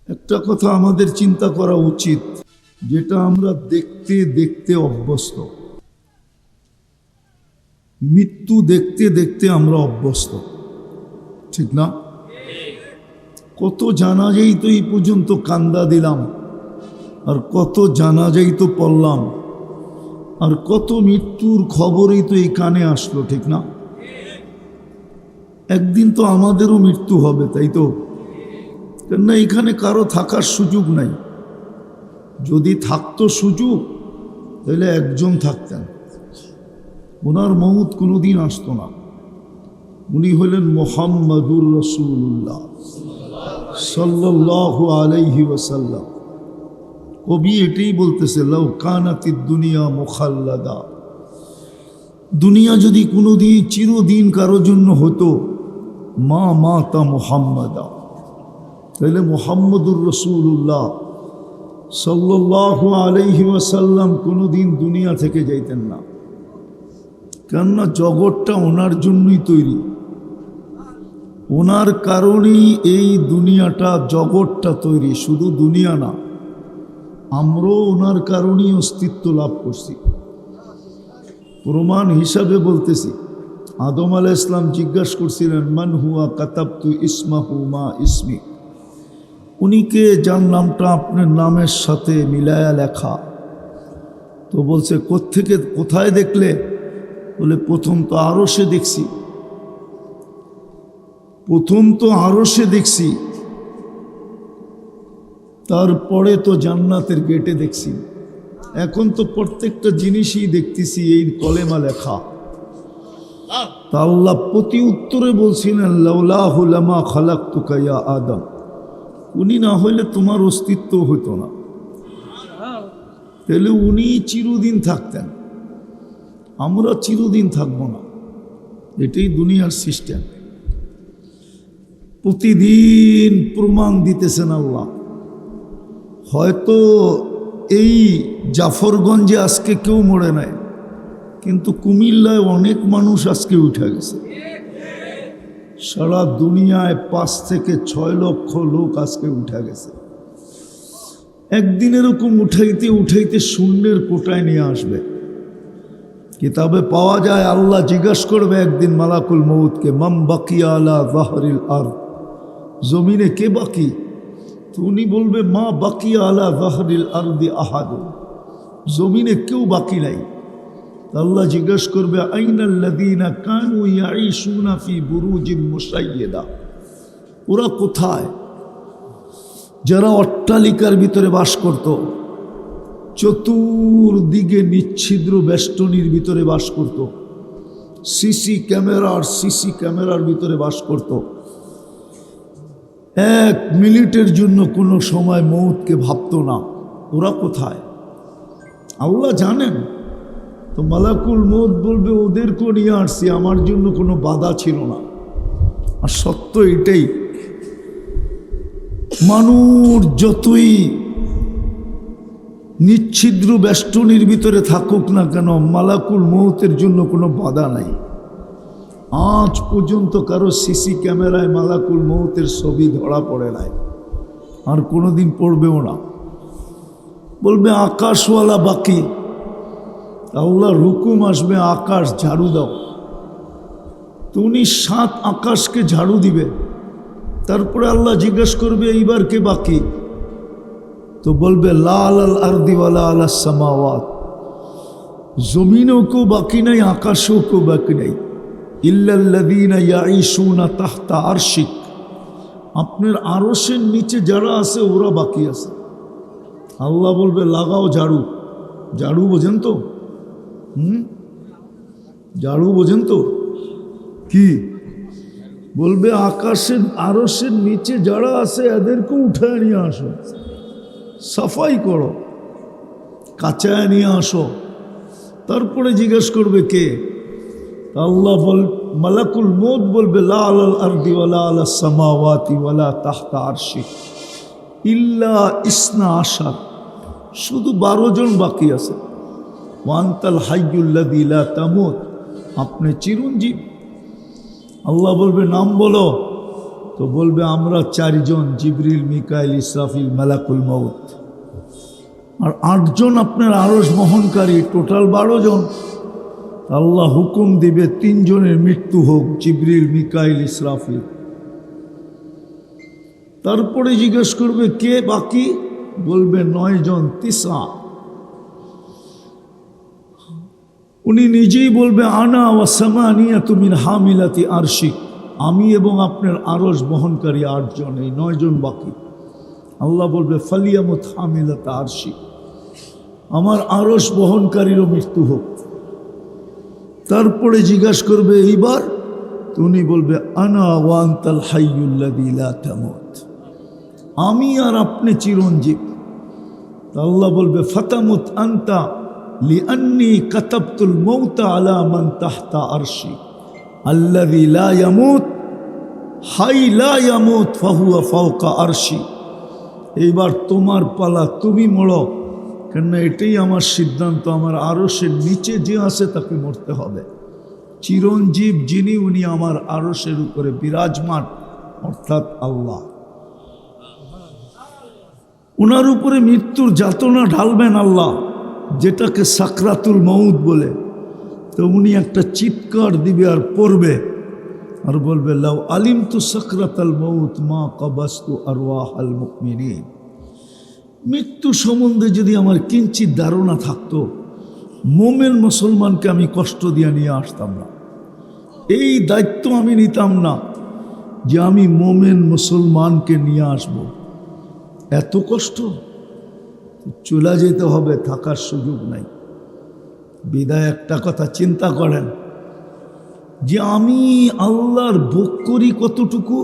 একটা কথা আমাদের চিন্তা করা উচিত, যেটা আমরা দেখতে দেখতে অভ্যস্ত, মৃত্যু দেখতে দেখতে আমরা অভ্যস্ত, ঠিক না? কত জানাজাই তো এই পর্যন্ত কান্দা দিলাম, আর কত জানাজাই তো পড়লাম, আর কত মৃত্যুর খবরই তো এই কানে আসলো, ঠিক না? একদিন তো আমাদেরও মৃত্যু হবে, তাই তো? কেননা এখানে কারো থাকার সুযোগ নাই। যদি থাকতো সুযোগ, তাহলে একজন থাকতেন, ওনার মউত কোনোদিন আসতো না। উনি হলেন মুহাম্মাদুর রাসূলুল্লাহ সাল্লাল্লাহু আলাইহি ওয়াসাল্লাম। কবি এটাই বলতেছে, লাউ কানাতিদ দুনিয়া মুখাল্লাদা, দুনিয়া যদি কোনোদিন চিরদিন কারোর জন্য হতো, মা মাতা মুহাম্মাদা, তাহলে মুহাম্মাদুর রাসূলুল্লাহ সাল্লাল্লাহু আলাইহি ওয়াসাল্লাম কোনোদিন দুনিয়া থেকে যাইতেন না। কেননা জগৎটা ওনার জন্যই তৈরি, ওনার কারণেই এই দুনিয়াটা, জগৎটা তৈরি। শুধু দুনিয়া না, আমরাও ওনার কারণেই অস্তিত্ব লাভ করছি। প্রমাণ হিসাবে বলতেছি, আদম আলাইহিস সালাম জিজ্ঞাসা করছিলেন, মান হুয়া কাতাবতু ইসমাহু মা ইসমি, উনিকে যার নামটা আপনার নামের সাথে মিলায়া লেখা। তো বলছে, কোত্থেকে, কোথায় দেখলে? বলে, প্রথম তো আরশে দেখছি, প্রথম তো আরশে দেখছি, তারপরে তো জান্নাতের গেটে দেখছি, এখন তো প্রত্যেকটা জিনিসই দেখতেছি এই কলেমা লেখা। তা আল্লাহ প্রতি উত্তরে বলছিলেন, লাউলাহু লামা খালাকতুকা ইয়া আদম, উনি না হইলে তোমার অস্তিত্ব হতো না। তাহলে উনি চিরদিন থাকতেন, আমরা চিরদিন থাকব না। এটাই দুনিয়ার সিস্টেম। প্রতিদিন প্রমাণ দিতেছেন আল্লাহ। হয়তো এই জাফরগঞ্জে আজকে কেউ মরে নাই, কিন্তু কুমিল্লায় অনেক মানুষ আজকে উঠে গেছে। সারা দুনিয়ায় 5 থেকে 6 লক্ষ লোক আজকে উঠে গেছে। একদিন এরকম উঠাইতে উঠাইতে শূন্যের কোটায় নিয়ে আসবে। কিতাবে পাওয়া যায়, আল্লাহ জিজ্ঞাসা করবে একদিন মালাকুল মউতকে, মাম বাকিয়া আলা যাহরিল আরদ, জমিনে কে বাকি? তো উনি বলবে, মা বাকিয়া আলা যাহরিল আরদি আহাদ, জমিনে কেউ বাকি নাই। আল্লাহ জিজ্ঞাসা করবে, আইনাল্লাযীনা কানু ইয়াঈশুনা ফি বুরুজিন মুশাইয়্যাদা, ওরা কোথায়? যারা অট্টালিকার ভিতরে বাস করত, চতুর্দিকে নিচ্ছিদ্র বেষ্টনীর ভিতরে বাস করত, সিসি ক্যামেরার ভিতরে বাস করত, 1 মিনিটের জন্য কোনো সময় মউতকে ভাবত না। ওরা কোথায়? আল্লাহ জানেন। তো মালাকুল মউত বলবে, ওদেরকেও নিয়ে আসছি, আমার জন্য কোনো বাধা ছিল না। আর সত্য এটাই, মানুষ যতই নিচ্ছিদ্র বেষ্টনীর ভিতরে থাকুক না কেন, মালাকুল মউতের জন্য কোনো বাধা নাই। আজ পর্যন্ত কারো সিসি ক্যামেরায় মালাকুল মউতের ছবি ধরা পড়ে নাই, আর কোনোদিন পড়বেও না। বলবে আকাশওয়ালা বাকি, আল্লাহর হুকুম আসবে, আকাশ ঝাড়ু দাও। তো উনি 7 আকাশকে ঝাড়ু দিবে। তারপরে আল্লাহ জিজ্ঞাসা করবে, এইবার কে বাকি? তো বলবে, লা আলাল আরদি ওয়ালা আলাস সামাওয়াত, জমিনেও কেউ বাকি নাই, আকাশেও কেউ বাকি নাই, ইল্লাল্লাযীনা ইয়াঈশুনা তাহতা আরশিক, আপনার আরশের নিচে যারা আছে ওরা বাকি আছে। আল্লাহ বলবে, লাগাও ঝাড়ু। ঝাড়ু বোঝেন তো? ঝাড়ু বোঝেন তো কি? বলবে, আকাশের আরশের নিচে যারা আছে এদেরকে উঠায় নিয়ে আসো, সাফাই করো, কাচায় নিয়ে আসো। তারপরে জিজ্ঞেস করবে কে? আল্লাহ মালাকুল মউত বলবে, লা আলাল আরদি ওয়ালা আলাস সামাওয়াতি ওয়ালা তাহতা আরশিক ইল্লা ইসনা আশার, শুধু 12 জন বাকি আছে। ওয়ান্তাল হাইয়ুল্লাযী লা তামুত, আপনি চিরঞ্জীব। আল্লাহ বলবে, নাম বলো। তো বলবে আমরা 4 জন, জিবরিল, মিকাইল, ইসরাফিল, মালাকুল মউত, আর 8 জন আপনার আরশ বহনকারী, টোটাল 12 জন। আল্লাহ হুকুম দিবে 3 জনের মৃত্যু হোক, জিবরিল, মিকাইল, ইসরাফিল। তারপরে জিজ্ঞেস করবে কে বাকি, বলবে 9 জন, 9। উনি নিজেই বলবে আনা ওয়া সামানিয়াতু মিন হামিলাতি আরশিক, আমি এবং আপনার আরশ বহনকারী 8 জন, এই 9 জন বাকি। আল্লাহ বলবে ফালিয়ামুত হামিলাত আরশিক, আমার আরশ বহনকারীরও মৃত্যু হোক। তারপরে জিজ্ঞাসা করবে এইবার, তো উনি বলবে আনা ওয়া আনতাল হাইয়ুল্লাযী লা তামুত, আমি আর আপনি চিরঞ্জীব। আল্লাহ বলবে ফাতামুত আনতা লিআন্নী কাতাবতুল মাউতা আলা মান তাহতা আরশি আল্লাযী লা ইয়ামুত হাই লা ইয়ামুত ফাহুয়া ফাওকা আরশি। এইবার তোমার পালা, তুমি মরো, কেননা এটাই আমার সিদ্ধান্ত, আমার আরশের নিচে যে আছে তাকে মরতে হবে। চিরঞ্জীব যিনি, উনি আমার আরশের উপরে বিরাজমান, অর্থাৎ আল্লাহ। উনার উপরে মৃত্যুর যাতনা ঢালবেন আল্লাহ, যেটাকে সাকরাতুল মউত বলে। তো উনি একটা চিৎকার দিবে আর পড়বে আর বলবে লাউ আলিমতু সাকরাতাল মউত মা কাবাস্তু আরওয়াহাল মুমিনিন। মৃত্যু সম্বন্ধে যদি আমার কিঞ্চিত ধারণা থাকতো, মোমেন মুসলমানকে আমি কষ্ট দিয়ে নিয়ে আসতাম না। এই দায়িত্ব আমি নিতাম না যে আমি মোমেন মুসলমানকে নিয়ে আসব। এত কষ্ট, চলে যেতে হবে, থাকার সুযোগ নাই। বিদায় একটা কথা চিন্তা করেন যে আমি আল্লাহর ভোগ করি কতটুকু,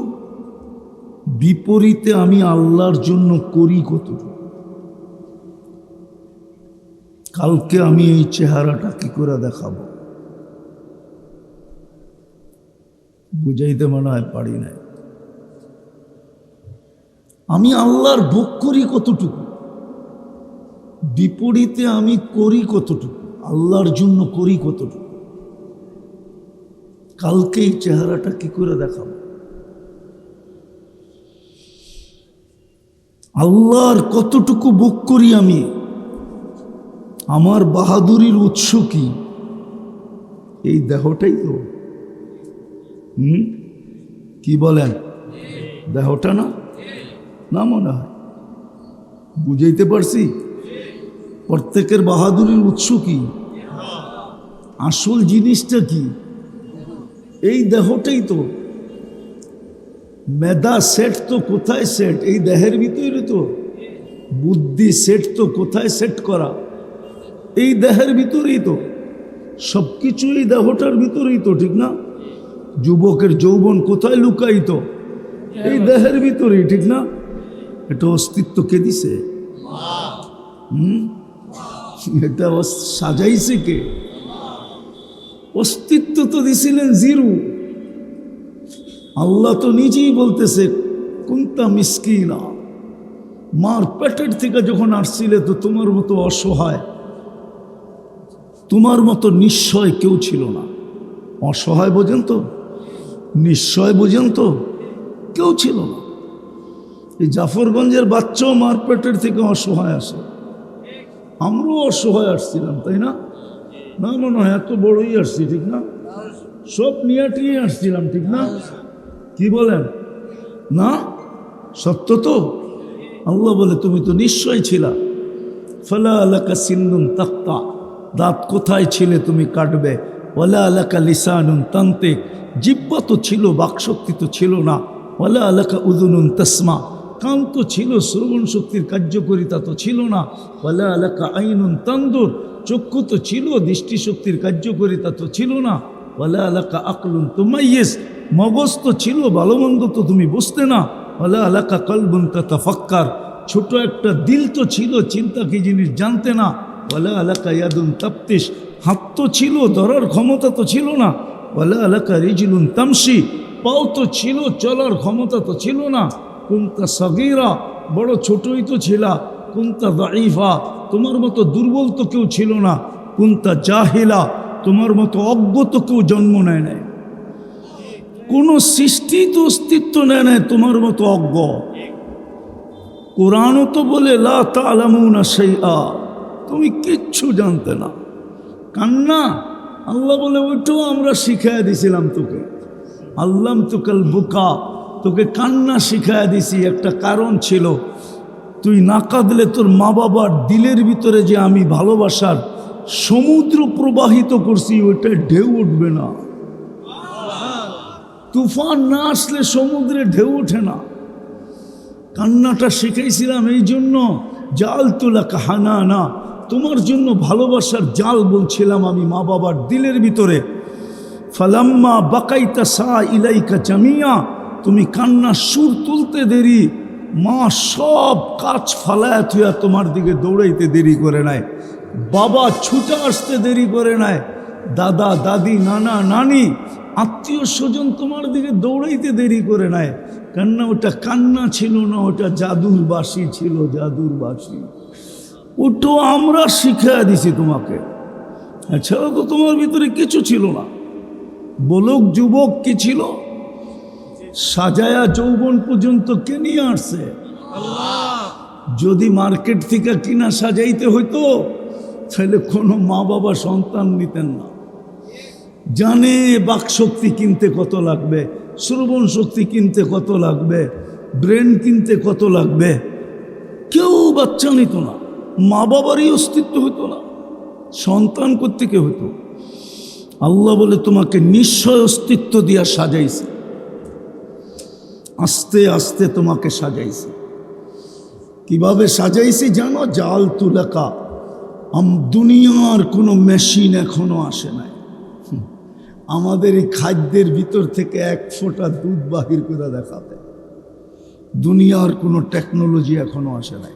বিপরীতে আমি আল্লাহর জন্য করি কতটুকু। কালকে আমি এই চেহারাটা কি করে দেখাবো, বুঝাইতে মনে হয় পারি নাই। আমি আল্লাহর ভোগ করি কতটুকু, বিপরীতে আমি করি কতটুকু, আল্লাহর জন্য করি কতটুকু। কালকে এই চেহারাটা কি করে দেখাবো। আল্লাহর কতটুকু ভোগ করি আমি, আমার বাহাদুরির উৎস কি, এই দেহটাই তো। কি বলেন, দেহটা না? না মনে হয় বুঝাইতে পারছি? প্রত্যেকের বাহাদুরির উৎস কি, আসল জিনিসটা কি, এই দেহটাই তো। মেধা সেট তো কোথায় সেট, এই দেহের ভিতরে তো। বুদ্ধি সেট তো কোথায় সেট করা, এই দেহের ভিতরেই তো। সব কিছু এই দেহটার ভিতরেই তো, ঠিক না? যুবকের যৌবন কোথায় লুকায়িত, এই দেহের ভিতরেই, ঠিক না? এটা অস্তিত্ব কে দিছে? এটা সাজাইছে কে? অস্তিত্ব তো দিছিলেন জিরো। আল্লাহ তো নিজেই বলতেছে কুনতা মিসকিনা, মার পেটের থেকে যখন আসছিলে তো তোমার মতো অসহায়, তোমার মতো নিশ্চয় কেউ ছিল না। অসহায় বোঝেন তো, নিশ্চয় বোঝেন তো, কেউ ছিল না। এই জাফরগঞ্জের বাচ্চাও মার পেটের থেকে অসহায় আসে, আমরাও অসহায় আসছিলাম, তাই না? না মনে হয় এত বড়ই আসছি, ঠিক না? সব নিয়ে আসছিলাম, ঠিক না? কি বলেন না? সত্য তো। আল্লাহ বলে তুমি তো নিশ্চয় ছিলা। ফালা আলাকা সিন্নুন তাক্তা, দাঁত কোথায় ছিলে তুমি কাটবে। ওয়ালা আলাকা লিসানুন তান্তিক, জিহ্বা তো ছিল, বাকশক্তি তো ছিল না। ওয়ালা আলাকা উযুনুন তাসমা, কান তো ছিল, শ্রবণ শক্তির কার্যকারিতা তো ছিল না। ওয়ালা আলাকা আইনুন তানদুর, চক্ষু তো ছিল, দৃষ্টিশক্তির কার্যকারিতা তো ছিল না। ওয়ালা আলাকা আকলুন তুমাইয়িজ, মগজ তো ছিল, ভালো মন্দ তো তুমি বুঝতে না। ওয়ালা আলাকা কলবুন তাতাফাক্কার, ছোট একটা দিল তো ছিল, চিন্তা কি জিনিস জানতে না। ওয়ালা আলাকা ইয়াদুন তাফতিশ, হাত তো ছিল, ধরার ক্ষমতা তো ছিল না। ওয়ালা আলাকা রিজলুন তামশি, পাও তো ছিল, চলার ক্ষমতা তো ছিল না। কুনতা সগীরা, বড় ছোটই তো ছিলা। কুনতা দাঈফা, তোমার মতো দুর্বল তো কেউ ছিল না। কুনতা জাহিলা, তোমার মতো অজ্ঞ তো কেউ জন্ম নেয় নাই। কোনো সৃষ্টি তো অস্তিত্ব নেয় না তোমার মতো অজ্ঞ। কোরআনও তো বলে লা তা'লামুনা শাইআ, তুমি কিচ্ছু জানতে না। কান্না আল্লাহ বলে ওইটাও আমরা শিখাইয়া দিছিলাম তোকে, আল্লাম তুকাল বুকা, তোকে কান্না শিখাইয়া দিছি। একটা কারণ ছিল, তুই না কাঁদলে তোর মা বাবার দিলের ভিতরে যে আমি ভালোবাসার সমুদ্র প্রবাহিত করছি ওইটা ঢেউ উঠবে না। তুফান না আসলে সমুদ্রে ঢেউ ওঠে না। কান্নাটা শিখাইছিলাম এই জন্য, জাল তুলা কাহানা না, তোমার জন্য ভালোবাসার জাল বলছিলাম আমি মা বাবার দিলের ভিতরে। ফালাম্মা বাকাইতা সা ইলাইকা জামিয়া, তুমি কান্না সুর তুলতে দেরি, মা সব কাজ ফালায়া থুয়া তোমার দিকে দৌড়াইতে দেরি করে নাই, বাবা ছুটে আসতে দেরি করে নাই, দাদা দাদি নানা নানি আত্মীয় স্বজন তোমার দিকে দৌড়াইতে দেরি করে নাই। কান্না ওটা কান্না ছিল না, ওটা জাদুর বাঁশি ছিল, জাদুর বাঁশি। ওটা আমরা শিখিয়ে দিছি তোমাকে, এছাড়া তো তোমার ভিতরে কিছু ছিল না। বলক যুবক কি ছিল, সাজায়া যৌবন পর্যন্ত কে নিয়ে আসছে? যদি মার্কেট থেকে কিনা সাজাইতে হইতো তাহলে কোনো মা বাবা সন্তান নিতেন না। জানে বাকশক্তি কিনতে কত লাগবে, শ্রবণ শক্তি কিনতে কত লাগবে, ব্রেন কিনতে কত লাগবে, কেউ বাচ্চা নিত না। মা বাবারই অস্তিত্ব হতো না, সন্তান কোত্থেকে হতো? আল্লাহ বলে তোমাকে নিশ্চয় অস্তিত্ব দিয়া সাজাইছে, আস্তে আস্তে তোমাকে সাজাইছে। কিভাবে সাজাইছি জানো? জাল তুলাকা, দুনিয়ার কোনো মেশিন এখনো আসে নাই। আমাদের এই খাদ্যের ভিতর থেকে এক ফোঁটা দুধ বাহির করে দেখাবে, দুনিয়ার কোনো টেকনোলজি এখনো আসে নাই।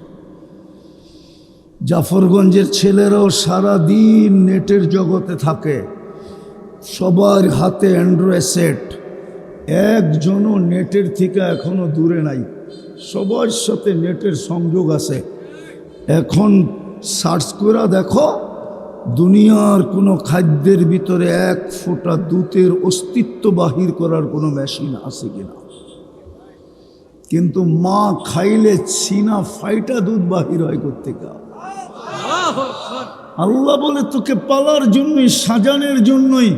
জাফরগঞ্জের ছেলেরাও সারা দিন নেটের জগতে থাকে, সবার হাতে অ্যান্ড্রয়েড সেট, একজনও নেটের থেকে এখনো দূরে নাই, সবার সাথে নেটের সংযোগ আছে। এখন সার্চ করে দেখো দুনিয়ার কোনো খাদ্যের ভিতরে এক ফোঁটা দুধের অস্তিত্ব বাহির করার কোনো মেশিন আছে কিনা। কিন্তু মা খাইলে সিনা ফাইটা দুধ বাহির হয় কোত্থেকে? আল্লাহ বলে তোকে পালার জন্যই, সাজানোর জন্যই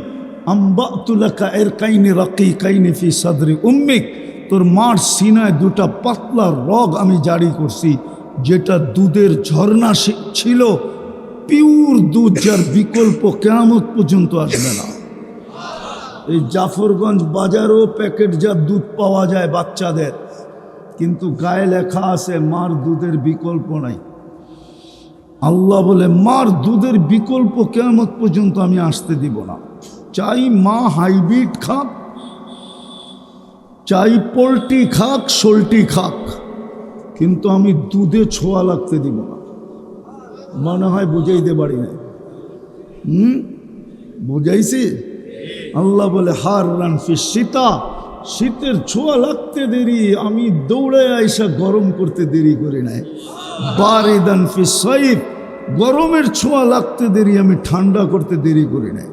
আম্বাতুলাকা এর কাইনে রাকি কাইনে ফি সাদরি উম্মিক, তোর মার সিনায় দুটা পাতলা রগ আমি জারি করছি, যেটা দুধের ঝর্ণা ছিল, পিওর দুধ, যার বিকল্প কিয়ামত পর্যন্ত আসবে না। এই জাফরগঞ্জ বাজারও প্যাকেটজাত দুধ পাওয়া যায় বাচ্চাদের, কিন্তু গায়ে লেখা আছে মার দুধের বিকল্প নাই। আল্লাহ বলে মার দুধের বিকল্প কিয়ামত পর্যন্ত আমি আসতে দিব না। চাই মা হাইব্রিড খাক, চাই পোলট্রি খাক, সোলটি খাক, কিন্তু আমি দুধে ছোঁয়া লাগতে দিব না। মনে হয় বুঝাইতে পারি না, বুঝাইছি? আল্লাহ বলে হার রান ফি শীতা, শীতের ছোঁয়া লাগতে দেরি, আমি দৌড়ে আইসা গরম করতে দেরি করি নাই। বারিদান ফি সাইফ, গরমের ছোঁয়া লাগতে দেরি, আমি ঠান্ডা করতে দেরি করি নাই।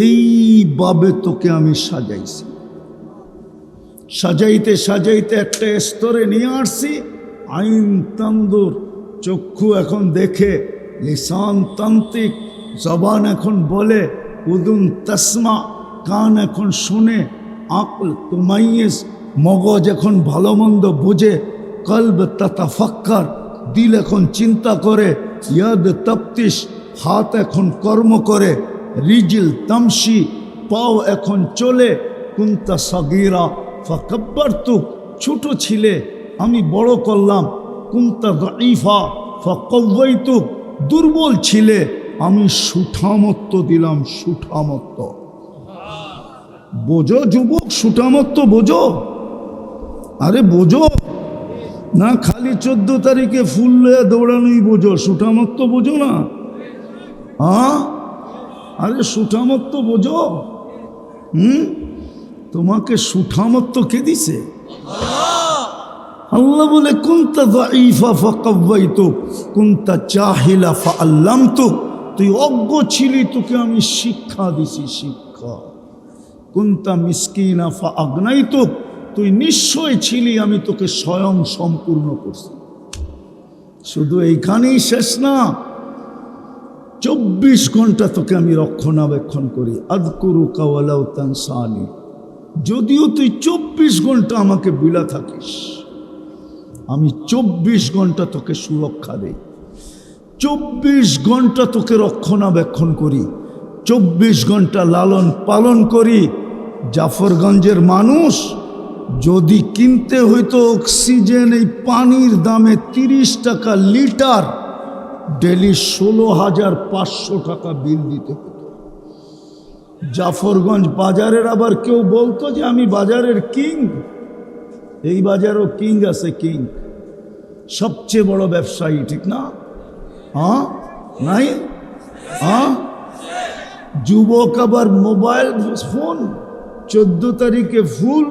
এইভাবে তোকে আমি সাজাইছি, সাজাইতে সাজাইতে একটা স্তরে নিয়ে আসছি। আইন তান্দুর, চক্ষু এখন দেখে, লিসান তান্ত্রিক, জবান এখন বলে, উদুন তাসমা, কান এখন শুনে, আকল তুমাইয়েস, মগজ এখন ভালো মন্দ বোঝে, কলব তাতাফাক্কার, দিল এখন চিন্তা করে, ইয়াদ তপ্তিস, হাত এখন কর্ম করে, রিজিল তামশি, পাও এখন চলে, কুন্তা সাগীরা ফাকাব্বারতুক, ছোট ছিলে আমি বড় করলাম, কুন্তা দাঈফা ফাকাওয়াইতুক, দুর্বল ছিলে আমি সুঠামত্ব দিলাম, সুঠামত্ব। বোঝো যুবক, সুঠামত্ব বোঝো, আরে বোঝো না, খালি 14 তারিখে ফুল লয়ে দৌড়ানোই বোঝো, সুঠামত্ব বোঝো না? হ্যাঁ, আরে সুঠামত্ব বোঝো। তোমাকে সুঠামত্ব কে দিছে? আল্লাহ বলে কুনতা দাঈফা ফাকাওয়াইতুক, কুনতা জাহিলা ফাআল্লামতুক, তুই অজ্ঞ ছিলি, তোকে আমি শিক্ষা দিছি, শিক্ষা। কুনতা মিসকিনা ফাআগনাইতুক, তুই নিশ্চয় ছিলি, আমি তোকে স্বয়ং সম্পূর্ণ করছি। শুধু এইখানেই শেষ না, 24 ঘন্টা তোকে আমি রক্ষণাবেক্ষণ করি। আযকুরুকা ওয়ালাউ তানসানি, যদিও তুই 24 ঘন্টা আমাকে বিলা থাকিস, আমি 24 ঘন্টা তোকে সুরক্ষা দেই, 24 ঘন্টা তোকে রক্ষণাবেক্ষণ করি, 24 ঘন্টা লালন পালন করি। জাফরগঞ্জের মানুষ যদি কিনতে হইতো অক্সিজেন এই পানির দামে 30 টাকা লিটার, ডেলি 16,500 টাকা বিল দিতে হতো। জাফরগঞ্জ বাজারের আবার কেউ বলতো যে আমি বাজারের কিং, এই বাজারও কিং আছে, কিং সবচেয়ে বড় ব্যবসায়ী, ঠিক না? হ্যাঁ নাই? হ্যাঁ, যুবক আবার মোবাইল ফোন, 14 তারিখে ফুল,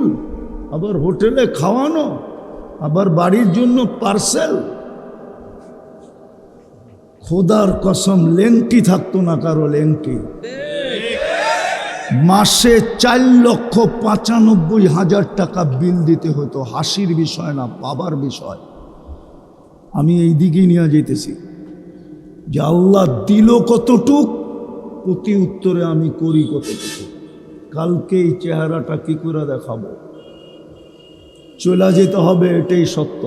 আবার হোটেলে খাওয়ানো, আবার বাড়ির জন্য পার্সেল। খোদার কসম লেংটি থাকতো না কারো, লেংটি। মাসে 4,95,000 টাকা বিল দিতে হতো। হাসির বিষয় না, বাবার বিষয়। আমি এই দিকেই নিয়ে যেতেছি যে আল্লাহ দিল কতটুক, প্রতি উত্তরে আমি করি কতটুকু। কালকে এই চেহারাটা কি করে দেখাবো? চলে যেতে হবে, এটাই সত্য।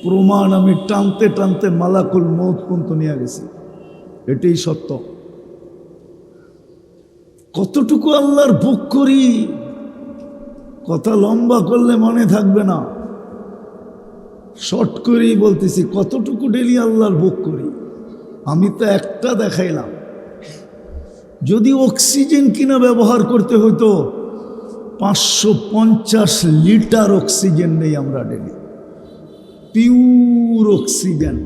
প্রমাণ আমি টানতে টানতে মালাকুল মউত পর্যন্ত নিয়ে গেছি, এটাই সত্য। কতটুকু আল্লাহর ভোগ করি, কথা লম্বা করলে মনে থাকবে না, শর্ট করেই বলতেছি। কতটুকু ডেলি আল্লাহর ভোগ করি? আমি তো একটা দেখাইলাম। যদি অক্সিজেন কিনা ব্যবহার করতে হতো, 550 লিটার অক্সিজেন নেই আমরা ডেলি, পিওর অক্সিজেন।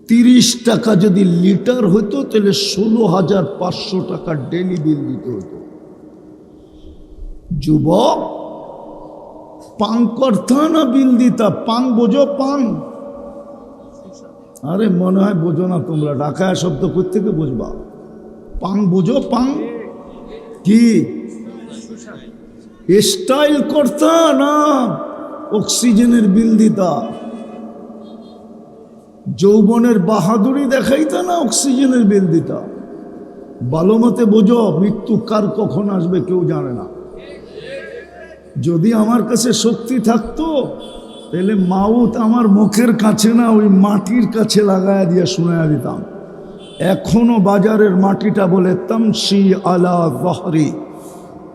30 টাকা যদি লিটার হতো তাহলে 16,500 টাকা ডেলি বিল দিতে হতো। যুবক, পাং করতা না বিল দিতা? পাং বোঝো? পাং, আরে মনে হয় বোঝো না তোমরা, ঢাকায় শব্দ কোত্থেকে বুঝবা? পাং বোঝো? পাং কি স্টাইল করতা না অক্সিজেনের বিল দিতা? যৌবনের বাহাদুরি দেখাইতা না অক্সিজেনের বিল দিতা? ভালো মতে বোঝো, মৃত্যু কার কখন আসবে কেউ জানে না। যদি আমার কাছে শক্তি থাকতো তাহলে মাউত আমার মুখের কাছে না, ওই মাটির কাছে লাগায়া দিয়ে শোনায়া দিতাম। এখনো বাজারের মাটিটা বলে তামশি আলা যহরি,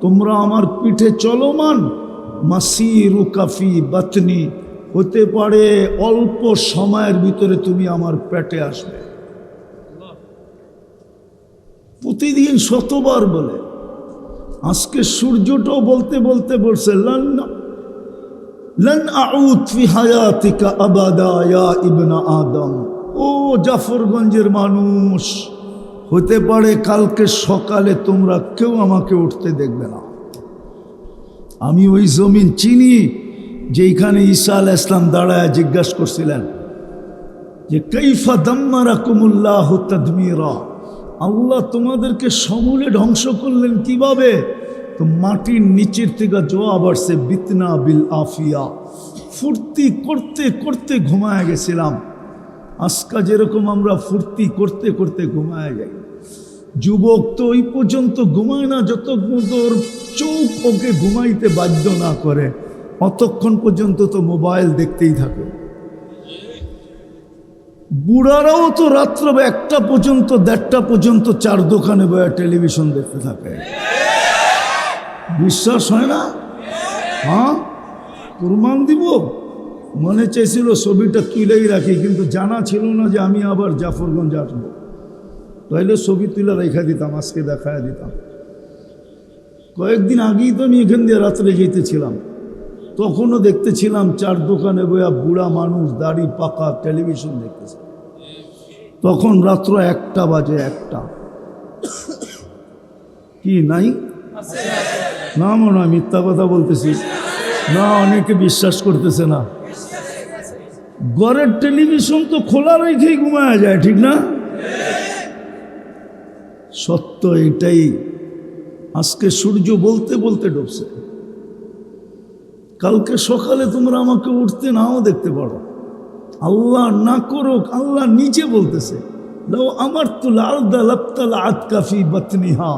তোমরা আমার পিঠে চলমান, মাসিরু কাফি বাতনি, হতে পারে অল্প সময়ের ভিতরে তুমি আমার পেটে আসবে। প্রতিদিন শতবার বলে। আজকে সূর্যটাও বলতে বলতে বলছে লান আউদ ফি হায়াতিকা আবাদা ইয়া ইবনা আদম। ও জাফরগঞ্জের মানুষ, হতে পারে কালকে সকালে তোমরা কেউ আমাকে উঠতে দেখবে না। আমি ওই জমিন চিনি যেখানে ঈসা আলাইহিস সালাম দাঁড়ায় জিজ্ঞাসা করছিলেন যে কাইফা দাম্মারাকুমুল্লাহু তাদমিরা, আল্লাহ তোমাদেরকে সমূলে ধ্বংস করলেন কিভাবে? তো মাটির নিচের থেকে জবাব আসছে বিতনা বিল আফিয়া, ফুর্তি করতে করতে ঘুমায় গেছিলাম। আজকা যেরকম আমরা ফুর্তি করতে করতে ঘুমায় যাই। যুবক তো ওই পর্যন্ত ঘুমায় না যতক্ষণ তোর চোখ ওকে ঘুমাইতে বাধ্য না করে, অতক্ষণ পর্যন্ত তো মোবাইল দেখতেই থাকে। বুড়ারাও তো রাত্র 1টা পর্যন্ত 1:30টা পর্যন্ত 4 দোকানে বসে টেলিভিশন দেখতে থাকে। বিশ্বাস হয় না? হ্যাঁ, প্রমাণ দিব। মনে চাইছিল ছবিটা তুলেই রাখি, কিন্তু জানা ছিল না যে আমি আবার জাফরগঞ্জ আসবো। তাইলে ছবি তুলে রেখা দিতাম, আজকে দেখায় দিতাম। কয়েকদিন আগেই তো আমি এখান দিয়ে রাত্রে যেতেছিলাম, তখনও দেখতেছিলাম 4 দোকানে বইয়া বুড়া মানুষ দাড়ি পাকা টেলিভিশন দেখতেছে। তখন রাত্র 1টা বাজে। 1টা কি নাই না, মনে হয় মিথ্যা কথা বলতেছি না, অনেকে বিশ্বাস করতেছে না। ঘরের টেলিভিশন তো খোলা রেখেই ঘুমায়া যায়, ঠিক না? সত্য এটাই আজকে সূর্য বলতে বলতে ডুবছে। কালকে সকালে তোমরা আমাকে উঠতে নাও দেখতে পারো। আল্লাহ না করুক, আল্লাহ নিচে বলতেছে লাউ আমারতুল আরদা লাবতালাআত কাফি বাতনিহা,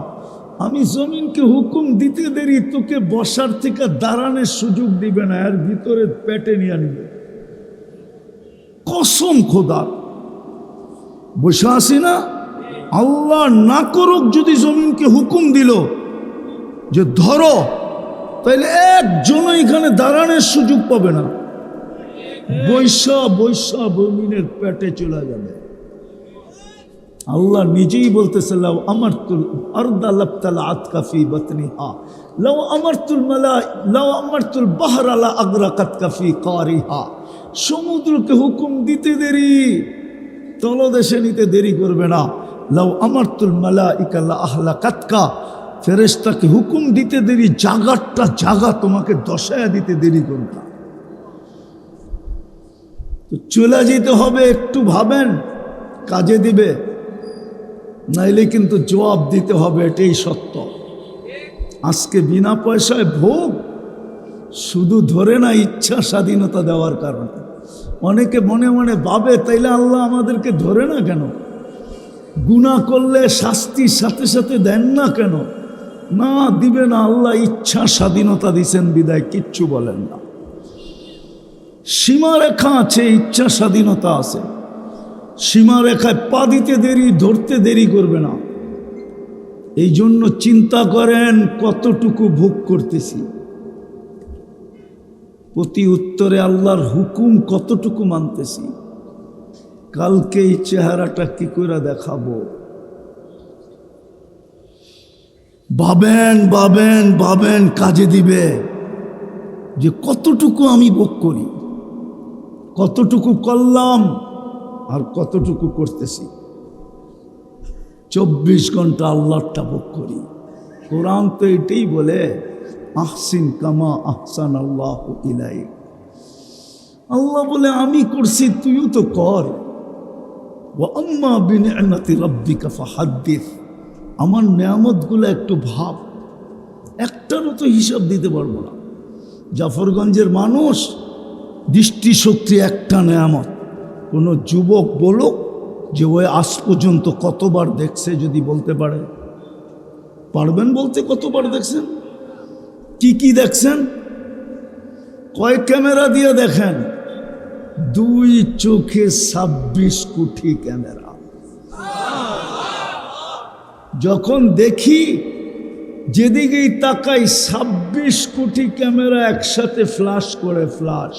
আমি জমিনকে হুকুম দিতে দেরি তোকে বসার থেকে দাঁড়ানোর সুযোগ দিবে না, এর ভিতরে পেটে নিয়ে নিবে। কসম খোদার, বসে আসি না। আল্লাহ না করুক যদি জমিনকে হুকুম দিল যে ধরো, তাইলে একজন এখানে দাঁড়ানোর সুযোগ পাবে না, বৈশা বৈশা জমিনের পেটে চলে যাবে। আল্লাহ নিজেই বলতেছে লাউ আমারতুল আরদা লাবতালাআত কাফি বাতনিহা লাউ আমারতুল বাহরা লা আগরাকাত কাফি কারিহা। সমুদ্রকে হুকুম দিতে দেরি, তলদেশে নিতে দেরি করবে না। লাউ আমারতুল মালাইকা লা আহলাকাতকা, ফেরেশতাকে হুকুম দিতে দেরি, জাগারটা জাগা তোমাকে দশায়া দিতে দেরি করবে না। তো চলে যেতে হবে, একটু ভাবেন কাজে দিবে, নাইলে কিন্তু জবাব দিতে হবে, এটাই সত্য। আজকে বিনা পয়সায় ভোগ, শুধু ধরে না ইচ্ছা স্বাধীনতা দেওয়ার কারণে। অনেকে মনে মনে ভাবে তাইলে আল্লাহ আমাদেরকে ধরে না কেন, গুনাহ করলে শাস্তির সাথে সাথে দেন না কেন? না, দিবে না। আল্লাহ ইচ্ছা স্বাধীনতা দিছেন বিদায় কিচ্ছু বলেন না। সীমারেখা আছে, ইচ্ছা স্বাধীনতা আছে। সীমারেখায় পা দিতে দেরি, ধরতে দেরি করবে না। এই জন্য চিন্তা করেন কতটুকু ভোগ করতেছি, প্রতি উত্তরে আল্লাহর হুকুম কতটুকু মানতেছি। কালকে এই চেহারাটা কি করে দেখাবো? ভাবেন ভাবেন ভাবেন, কাজে দিবে যে কতটুকু আমি ভোগ করি, কতটুকু করলাম আর কতটুকু করতেছি। 24 ঘন্টা আল্লাহরটা ভোগ করি। কোরআন তো এটাই বলে, আহসিন কামা আহসান আল্লাহু ইলাইক। আল্লাহ বলে আমি করছি, তুইও তো কর। ওয়া আম্মা বিনিআমাতি রাব্বিকা ফাহাদ্দিস, আমার নেয়ামতগুলো একটু ভাব, একটারও তো হিসাব দিতে পারবো না। জাফরগঞ্জের মানুষ, দৃষ্টিশক্তি একটা নেয়ামত। কোনো যুবক বলুক যে ওই আজ পর্যন্ত কতবার দেখছে, যদি বলতে পারে, পারবেন বলতে? কতবার দেখছেন? কি কি দেখছেন? কয় ক্যামেরা দিয়ে দেখেন? 2 চোখে 26 কোটি ক্যামেরা। যখন দেখি যেদিকেই তাকাই 26 কোটি ক্যামেরা একসাথে ফ্ল্যাশ করে, ফ্ল্যাশ।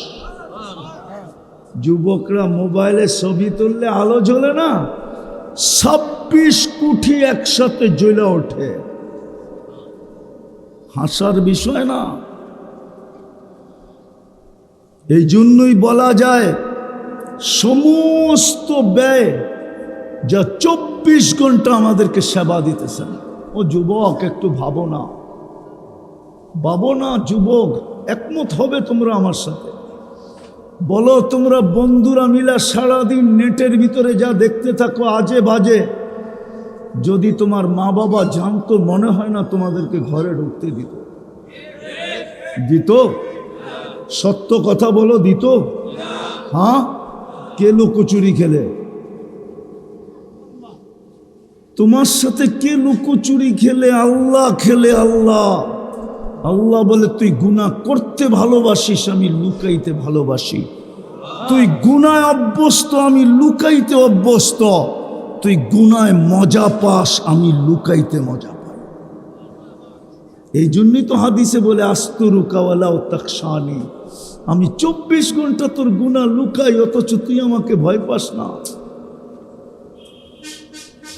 যুবকরা মোবাইলে ছবি তুললে আলো জ্বলে না, 26 কোটি একসাথে জ্বলে ওঠে। হাসার বিষয় না। এই জন্যই বলা যায় সমস্ত ব্যয় যা 24 ঘন্টা আমাদেরকে সেবা দিতেছেন। ও যুবক, একটু ভাবো না, ভাবো না যুবক। একমত হবে তোমরা আমার সাথে? বলো তোমরা বন্ধুরা মিলা সারাদিন নেটের ভিতরে যা দেখতে থাকো আজে বাজে, যদি তোমার মা বাবা জানতো, মনে হয় না তোমাদেরকে ঘরে ঢুকতে দিত? দিত? সত্য কথা বলো, দিত? হ্যাঁ? কে লুকোচুরি খেলে? তোমার সাথে কে লুকোচুরি খেলে? আল্লাহ খেলে। আল্লাহ আল্লাহ বলে তুই গুনাহ করতে ভালোবাসিস, আমি লুকাইতে ভালোবাসি। তুই গুনায় অভ্যস্ত, আমি লুকাইতে অভ্যস্ত। তুই গুনায় মজা পাস, আমি লুকাইতে মজা পাই। এই জন্যই তো হাদিসে বলে আস্তুরুকা ওয়ালাউ তাকশানি, আমি 24 ঘন্টা তোর গুনাহ লুকাই, অথচ তুই আমাকে ভয় পাস না।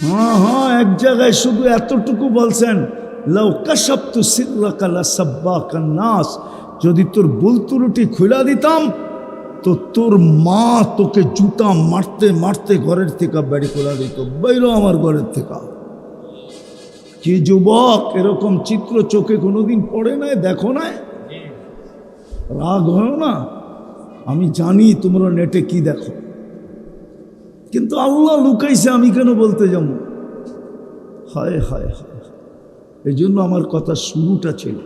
হ্যাঁ হ্যাঁ, এক জায়গায় শুধু এতটুকু বলছেন, লাউ কাশাফতু সিররাকা লাসাব্বাকান নাস, যদি তোর ভুল ত্রুটি খুলে দিতাম তো তোর মা তোকে জুতা মারতে মারতে ঘরের থেকে বাড়ি খোলা দিত, বাইরো আমার ঘরের থেকে। কি যুবক এরকম চিত্র চোখে কোনোদিন পড়ে নাই, দেখো নাই? রাগ হয় না? আমি জানি তোমরা নেটে কি দেখো, কিন্তু আল্লাহ লুকাইছে, আমি কেন বলতে যাব? হায় হায় হায়, এই জন্য আমার কথা শুরুটা ছিল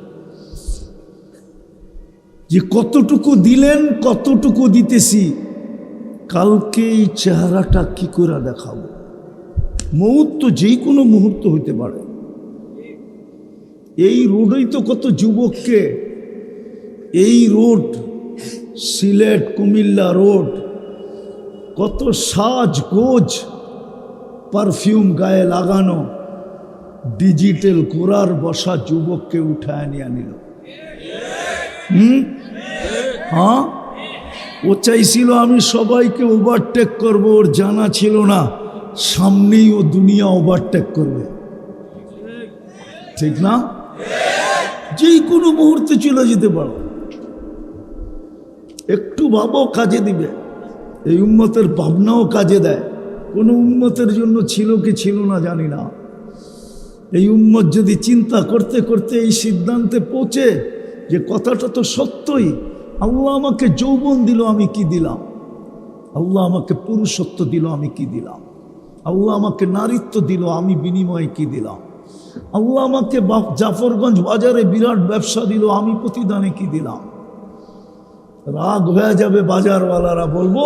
যে কতটুকু দিলেন, কতটুকু দিতেছি, কালকে এই চেহারাটা কি করে দেখাবো। মৌত তো যেই কোনো মুহূর্ত হইতে পারে। এই রোডই তো কত যুবককে, এই রোড সিলেট কুমিল্লা রোড, কত সাজ গোজ পারফিউম গায়ে লাগানো ডিজিটাল কোরার বসা যুবককে উঠায় নিয়ে নিল। হ্যাঁ, ও চাইছিল আমি সবাইকে ওভারটেক করব, ওর জানা ছিল না সামনেই ও দুনিয়া ওভারটেক করবে। ঠিক না? যেই কোনো মুহূর্তে চলে যেতে পারো। একটু ভাবো, কাজে দিবে। এই উম্মতের ভাবনাও কাজে দেয়। কোনো উম্মতের জন্য ছিল কি ছিল না জানি না। এই উম্মত যদি চিন্তা করতে করতে এই সিদ্ধান্তে পৌঁছে যে কথাটা তো সত্যই, আল্লাহ আমাকে যৌবন দিল, আমি কি দিলাম? আল্লাহ আমাকে পুরুষত্ব দিল, আমি কি দিলাম? আল্লাহ আমাকে নারীত্ব দিল, আমি বিনিময়ে কি দিলাম? আল্লাহ আমাকে জাফরগঞ্জ বাজারে বিরাট ব্যবসা দিল, আমি প্রতিদানে কি দিলাম? রাগ হয়ে যাবে বাজারওয়ালারা, বলবো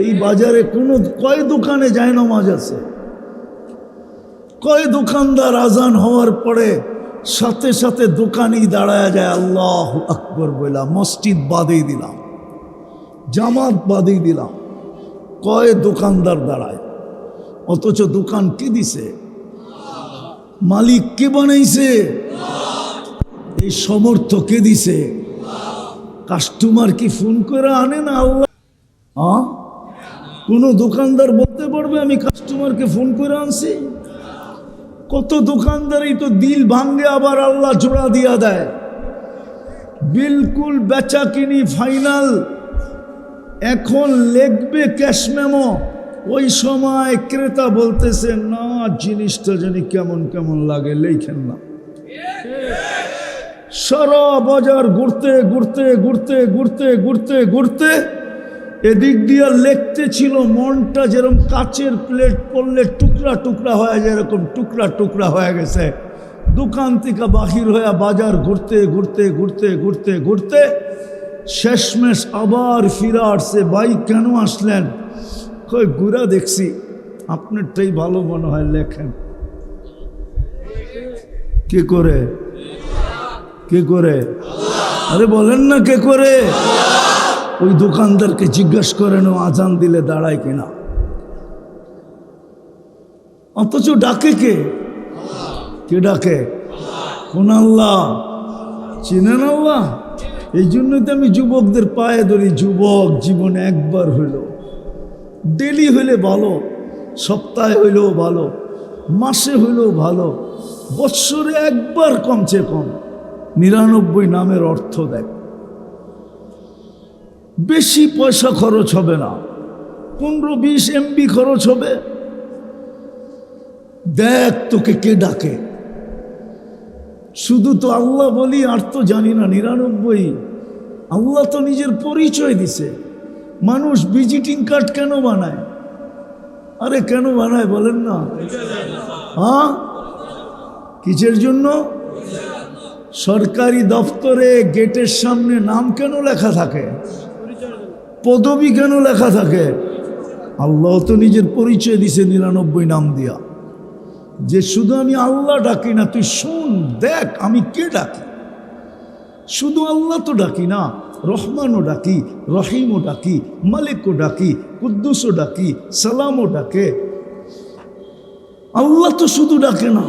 এই বাজারে কোনো কয় দোকানে যায় নামাজ আছে, কয় দোকানদার আজান হওয়ার পরে সাথে সাথে দোকানেই দাঁড়ায় যায় আল্লাহ আকবর বলা, মসজিদ বাদেই দিলাম, জামাত বাদেই দিলাম, কয় দোকানদার দাঁড়ায়। অথচ দোকান কে দিছে? মালিক কে বানাইছে? এই সমর্থ কে দিছে? কাস্টমার কি ফোন করে আনে না আল্লাহ? হ্যাঁ, কোনো দোকানদার বলতে পারবে আমি কাস্টমারকে ফোন করে আনছি? কত দোকানদারই তো দিল ভাঙ্গে, আবার আল্লাহ জোড়া দিয়া দেয়। বিলকুল বেচা কিনি ফাইনাল, এখন লিখবে ক্যাশ মেমো, ওই সময় ক্রেতা বলতেছে না জিনিসটা জানি কেমন কেমন লাগে, লেখেন না। সারা বাজার ঘুরতে ঘুরতে ঘুরতে ঘুরতে ঘুরতে ঘুরতে এদিক দিয়ে লিখতে ছিল, মনটা যেরকম কাচের প্লেট পড়লে টুকরা টুকরা হয়ে যায়, এরকম টুকরা টুকরা হয়ে গেছে। দোকান থেকে বাহির হয়ে বাজার ঘুরতে ঘুরতে ঘুরতে ঘুরতে ঘুরতে শেষমেশ আবার ফিরে আসছে। ভাই কেন আসলেন? কই ঘুরা দেখছি, আপনারটাই ভালো মনে হয়, লেখেন। কে করে? কে করে? আরে বলেন না কে করে? ওই দোকানদারকে জিজ্ঞাসা করেন ও আজান দিলে দাঁড়ায় কিনা। অথচ ডাকে কে? কে ডাকে? কোন আল্লাহ? চিনেন আল্লাহ? এই জন্যই তো আমি যুবকদের পায়ে ধরি, যুবক জীবনে একবার হইল, ডেলি হইলে ভালো, সপ্তাহে হইলেও ভালো, মাসে হইলেও ভালো, বৎসরে একবার কমছে কম 99 নামের অর্থ দেখ। বেশি পয়সা খরচ হবে না, 15-20 MB খরচ হবে। দেখ তোকে কে ডাকে। শুধু তো আল্লাহ বলি আর তো জানি না 99। আল্লাহ তো নিজের পরিচয় দিছে। মানুষ ভিজিটিং কার্ড কেন বানায়? আরে কেন বানায় বলেন না? হ্যাঁ, কিসের জন্য? সরকারি দপ্তরে গেটের সামনে নাম কেন লেখা থাকে? পদবি কেন লেখা থাকে? আল্লাহ তো নিজের পরিচয় দিছে 99 নাম দিয়া, যে শুধু আমি আল্লাহ ডাকি না, তুই শুন দেখ আমি কে ডাকি। শুধু আল্লাহ তো ডাকি না, রহমানও ডাকি, রহিমও ডাকি, মালিকও ডাকি, কুদ্দুসও ডাকি, সালামও ডাকে। আল্লাহ তো শুধু ডাকে না,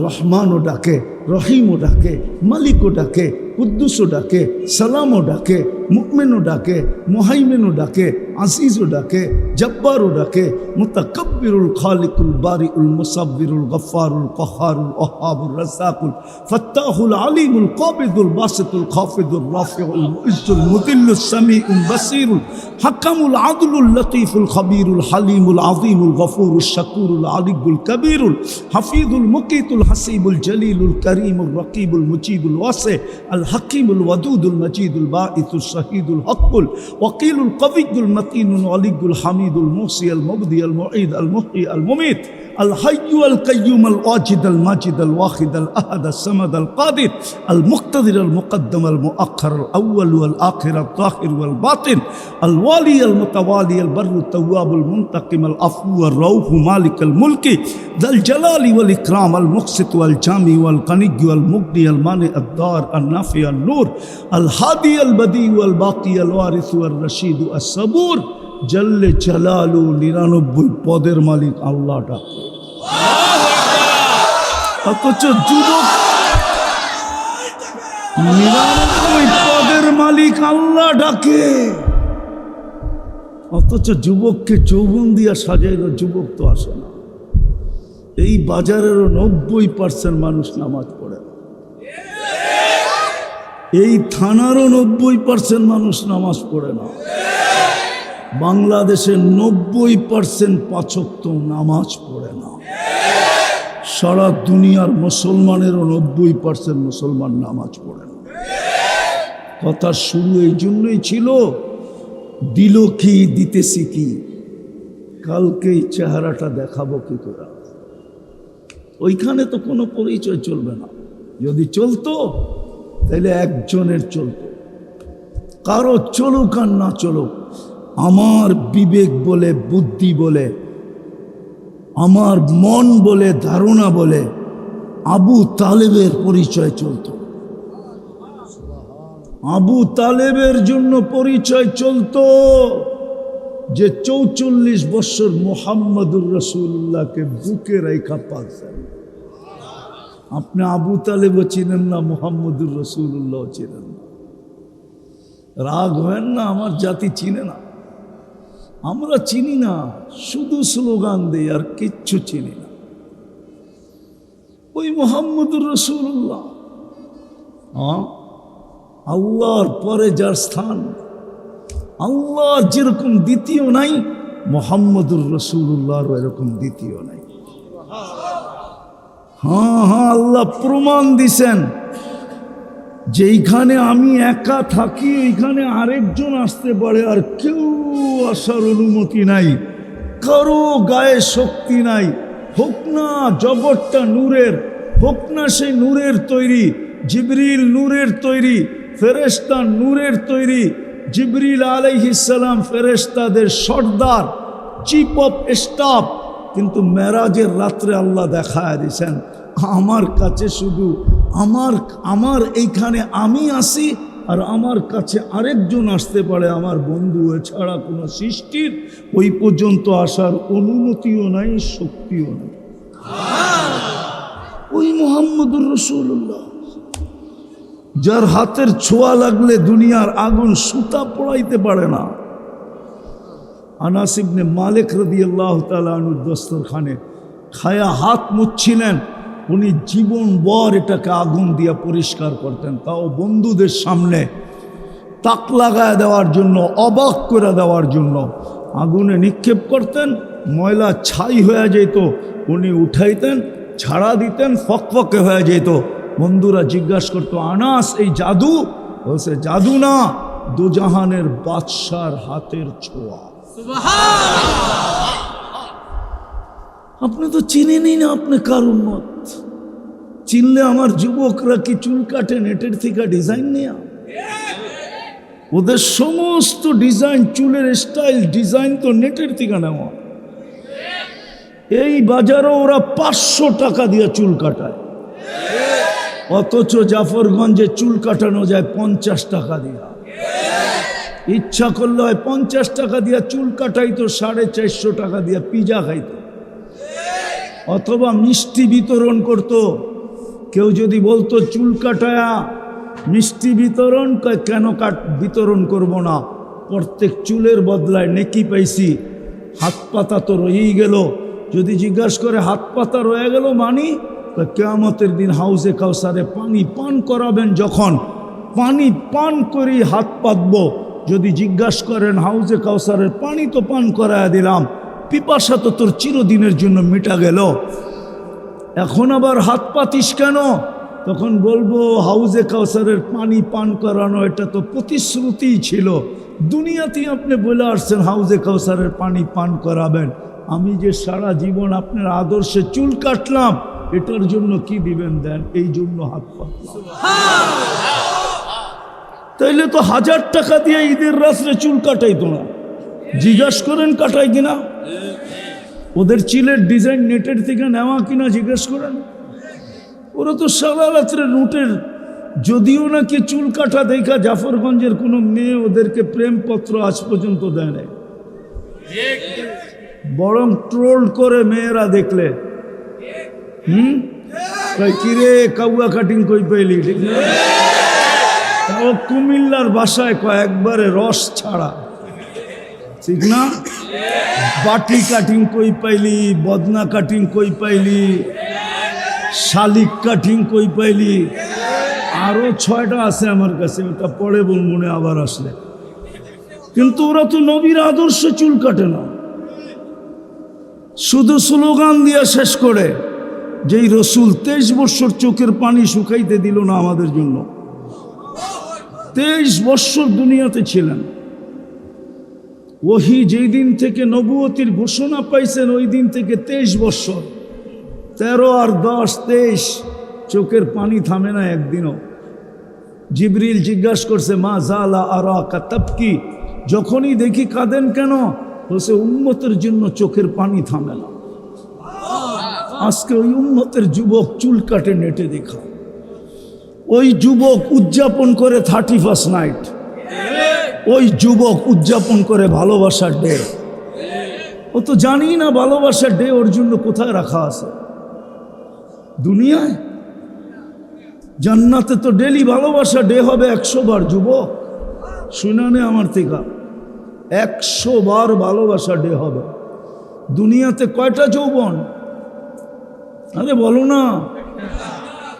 রহমানও ডাকে, রহিমও ডাকে, মালিকও ডাকে, কুদ্দুসও ডাকে, সালামও ডাকে, মুমিনও ডাকে, মুহাইমিনও ডাকে, আজিজও ডাকে, জব্বারও ডাকে, মুতাকাব্বিরুল খালিকুল বারিউল মুসাব্বিরুল গফফারুল কহারুল ওহাবুর রাজ্জাকুল ফাত্তাহুল আলিমুল কাবিদুল বাসিতুল খাফিদুল রাফিউল মুইজ্জুল মুদিল্লুস সামিউল বাসিরুল হাকামুল আদলুল লতীফুল খবীরুল হালিমুল আযীমুল গফুরুশ শাকুরুল আলিয়ুল কবীরুল হাফিজুল মুকিতুল হাসিবুল জলিলুল করিমুর রকিবুল মুজিবুল ওয়াসি আল হাকিমুল ওয়াদুদুল মজিদুল বাঈসুস শাহীদুল হকুল ওয়াকিলুল কবিয়ুল মতিনুল আলিয়ুল হামিদুল মুহসি আল মুবদি আল মুঈদ আল মুহয়ি আল মুমিত আল হাইয়্যু আল কাইয়্যুম আল ওয়াজিদ আল মাজিদ আল ওয়াহিদ আল আহাদ আল সামাদ আল কাদির আল মুক্তাদির আল মুকদ্দম আল মুআখ্খার আল আউয়াল ওয়াল আখির আল যাহির ওয়াল বাতিন আল ওয়ালি আল মুতাওয়ালি আল বাররু তাওয়াবুল মুনতাকিম আল আফু আর রাউফ মালিক আল মুলকি যাল জালালি ওয়াল ইকরাম আল মুকসিত ওয়াল জামি ওয়াল কানিয়্যু আল মুগনি আল মানি আদ দার আল নাফি আল নূর আল হাদি আল বদি ওয়াল বাকি আল ওয়ারিস ওয়াল রশিদ আস সাবুর জল্লে জালালু 99 পদের মালিক আল্লাহ ডাকে। অথচ যুবক 99 পদের মালিক আল্লাহ ডাকে, অথচ যুবককে যৌবন দিয়া সাজাইল, যুবক তো আসে না। এই বাজারেরও 90% মানুষ নামাজ পড়ে না, এই থানারও 90% মানুষ নামাজ পড়ে না, বাংলাদেশের 90% 5 ওয়াক্ত নামাজ পড়ে না, সারা দুনিয়ার মুসলমানেরও 90% মুসলমান নামাজ পড়ে না। কথার শুরু এই জন্যই ছিল, দিল কি দিতেছি কি, কালকে এই চেহারাটা দেখাবো কি করে। ওইখানে তো কোনো পরিচয় চলবে না, যদি চলতো তাহলে একজনের চলতো, কারো চলুক আর না চলুক, আমার বিবেক বলে, বুদ্ধি বলে, আমার মন বলে, ধারণা বলে আবু তালেবের পরিচয় চলত। আবু তালেবের জন্য পরিচয় চলত যে 44 বছর মুহাম্মদুর রাসূলুল্লাহকে বুকে রেখা পালছেন। আপনি আবু তালেবও চিনেন না, মুহাম্মদুর রাসূলুল্লাহ চিনেন না, রাগ হয় না, আমার জাতি চিনে না, আমরা চিনি না, শুধু স্লোগান দেই আর কিচ্ছু চিনি না। ওই মুহাম্মদুর রাসূলুল্লাহ, আল্লাহর পরে যার স্থান, আল্লাহর যেরকম দ্বিতীয় নাই, মুহাম্মদুর রাসূলুল্লাহর এরকম দ্বিতীয় নাই। হ্যাঁ, আল্লাহ প্রমাণ দিছেন, যেইখানে আমি একা থাকি এইখানে আরেকজন আসতে পারে, আর কেউ আসার অনুমতি নাই, কারো গায়ে শক্তি নাই। হোক না জগৎটা নূরের, হোক না সেই নূরের তৈরি, জিবরিল নূরের তৈরি, ফেরেশতা নূরের তৈরি, জিবরিল আলাইহিস সালাম ফেরেশতাদের সর্দার, চিফ অফ স্টাফ, কিন্তু মেরাজের রাত্রে আল্লাহ দেখায় দিয়েছেন আমার কাছে শুধু আমার এইখানে আমি আসি, আর আমার কাছে আরেকজন আসতে পারে, আমার বন্ধু, এছাড়া কোনো সৃষ্টির ওই পর্যন্ত আসার অনুমতিও নাই, শক্তিও নাই। ওই মুহাম্মদুর রাসূলুল্লাহ, যার হাতের ছোঁয়া লাগলে দুনিয়ার আগুন সুতা পোড়াইতে পারে না। আনাস ইবনে মালিক রাদিয়াল্লাহু তাআলা আনহু দস্তরখানে খায়া হাত মুছছিলেন, উনি জীবনভর এটাকে আগুন দিয়ে পরিষ্কার করতেন, তাও বন্ধুদের সামনে তাক লাগায় দেওয়ার জন্য, অবাক করে দেওয়ার জন্য আগুনে নিক্ষেপ করতেন, ময়লা ছাই হয়ে যেত, উনি উঠাইতেন, ছাড়া দিতেন, ফকফকে হয়ে যেত। বন্ধুরা জিজ্ঞাসা করতো, আনাস এই জাদু? বলছে জাদু না, দুজাহানের বাদশার হাতের ছোঁয়া। আপনি তো চিনেনই না, আপনি কার উম্মত। চিনলে আমার যুবকরা কি চুল কাটে নেটের থেকে ডিজাইন নেয়া? ওদের সমস্ত ডিজাইন, চুলের স্টাইল ডিজাইন তো নেটের থেকে নেওয়া। এই বাজারে ওরা 500 টাকা দিয়ে চুল কাটায়, অথচ জাফরগঞ্জে চুল কাটানো যায় 50 টাকা দিয়া। ইচ্ছা করলে হয় 50 টাকা দিয়া চুল কাটাইতো, 450 টাকা দিয়া পিজা খাইতো, অথবা মিষ্টি বিতরণ করত। কেউ যদি বলতো চুল কাটায়া মিষ্টি বিতরণ, কেন বিতরণ করব না, প্রত্যেক চুলের বদলায় নেকি পাইছি, হাত পাতা তো রয়েই গেল। যদি জিজ্ঞাসা করে হাত পাতা রয়ে গেল মানি, কিয়ামতের দিন হাউজে কাউসারে পানি পান করাবেন, যখন পানি পান করেই হাত পাতবো। যদি জিজ্ঞাসা করেন হাউজে কাউসারের পানি তো পান করায় দিলাম, পিপাসা তো তোর চিরদিনের জন্য মিটা গেল, এখন আবার হাত পাতিস কেন? তখন বলবো হাউজে কাউসারের পানি পান করানো এটা তো প্রতিশ্রুতিই ছিল, দুনিয়াতেই আপনি বলে আসছেন হাউজে কাউসারের পানি পান করাবেন, আমি যে সারা জীবন আপনার আদর্শে চুল কাটলাম এটার জন্য কি দিবেন দেন, এই জন্য হাত পাতলাম। তাইলে তো 1000 টাকা দিয়ে ঈদের রাত্রে চুল কাটাই তোমরা, জিজ্ঞাসা করেন কাটাই কিনা, ওদের চিলের ডিজাইন নেটের থেকে নেওয়া কিনা জিজ্ঞেস করেন। ওরা তো সারা রাত্রে রুটের, যদিও নাকি চুল কাটা দেখা জাফরগঞ্জের কোনো মেয়ে ওদেরকে প্রেমপত্র আজ পর্যন্ত দেয় নাই, বরং ট্রোল করে মেয়েরা দেখলে কিরে কাউয়া কাটিং কই পাইলি, ঠিক না? ও কুমিল্লার ভাষায় কয় একবারে রস ছাড়া, ঠিক না? বাটি কাটিং কই পাইলি, বদনা কাটিং কই পাইলি, শালিক কাটিং কই পাইলি, আরো 6টা আছে আমার কাছে, ওটা পরে বলবো না আবার আসলে। কিন্তু ওরা তো নবীর আদর্শে চুল কাটে না, শুধু স্লোগান দিয়ে শেষ করে যেই রসুল 23 বছর চোখের পানি শুকাইতে দিল না আমাদের জন্য, 23 বছর দুনিয়াতে ছিলেন। ওহি যেই দিন থেকে নবুয়তির ঘোষণা পাইছেন ওই দিন থেকে 23 বছর, 13 আর 10 23, চোখের পানি থামে না একদিনও। জিবরিল জিজ্ঞাসা করছে মা জালা আরাকা তাবকি, যখনই দেখি কাঁদেন কেন, বলছে উম্মতের জন্য চোখের পানি থামে না। আজকে ওই উম্মতের যুবক চুল কাটে নেটে দেখা, ওই যুবক উদযাপন করে 31st নাইট, ওই যুবক উদযাপন করে ভালোবাসার ডে। ও তো জানি না ভালোবাসার ডে ওর জন্য কোথায় রাখা আছে দুনিয়ায়। জান্নাতে তো ডেলি ভালোবাসা ডে হবে 100 বার। যুবক শুনানে আমার থেকে 100 বার ভালোবাসা ডে হবে। দুনিয়াতে কয়টা যৌবন? আরে বলো না,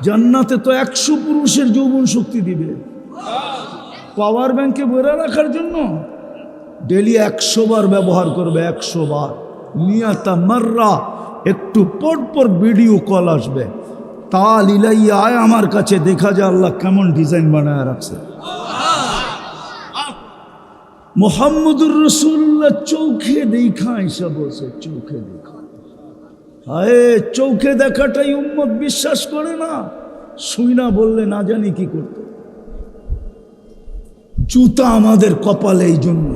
জান্নাতে তো 100 পুরুষের যৌবন শক্তি দিবে পাওয়ার ব্যাংকে বইরা রাখার জন্য। ডেলি 100 বার ব্যবহার করবে, 100 বার। মিয়াতা মাররা, একটু পর পর ভিডিও কল আসবে, তাল ইলাইয়া আয় আমার কাছে, দেখা যায় আল্লাহ কেমন ডিজাইন বানায় রাখছে। মুহাম্মদুর রাসূলুল্লাহ চোখে দেখা এসব বলছে, চোখে দেখা। হায়, চোখে দেখাটাই উম্মত বিশ্বাস করে না, শুইনা বললে না জানি কি করতো। জুতা আমাদের কপালে এই জন্য,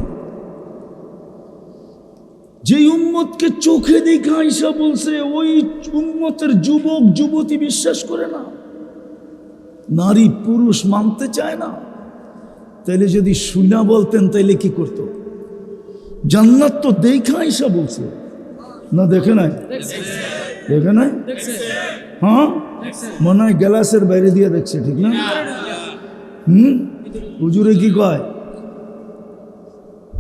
যে উম্মতকে চোখে দেখা আইসা বলছে ওই উম্মতের যুবক যুবতী বিশ্বাস করে না, নারী পুরুষ মানতে চায় না। তাইলে যদি শুনা বলতেন তাইলে কি করতো? জান্নাত তো দেখা আইসা বলছে না, দেখে নাই? দেখে নাই? হ্যাঁ, মনে হয় গ্লাসের বাইরে দিয়ে দেখছে, ঠিক না? হুজুরে কি কয়?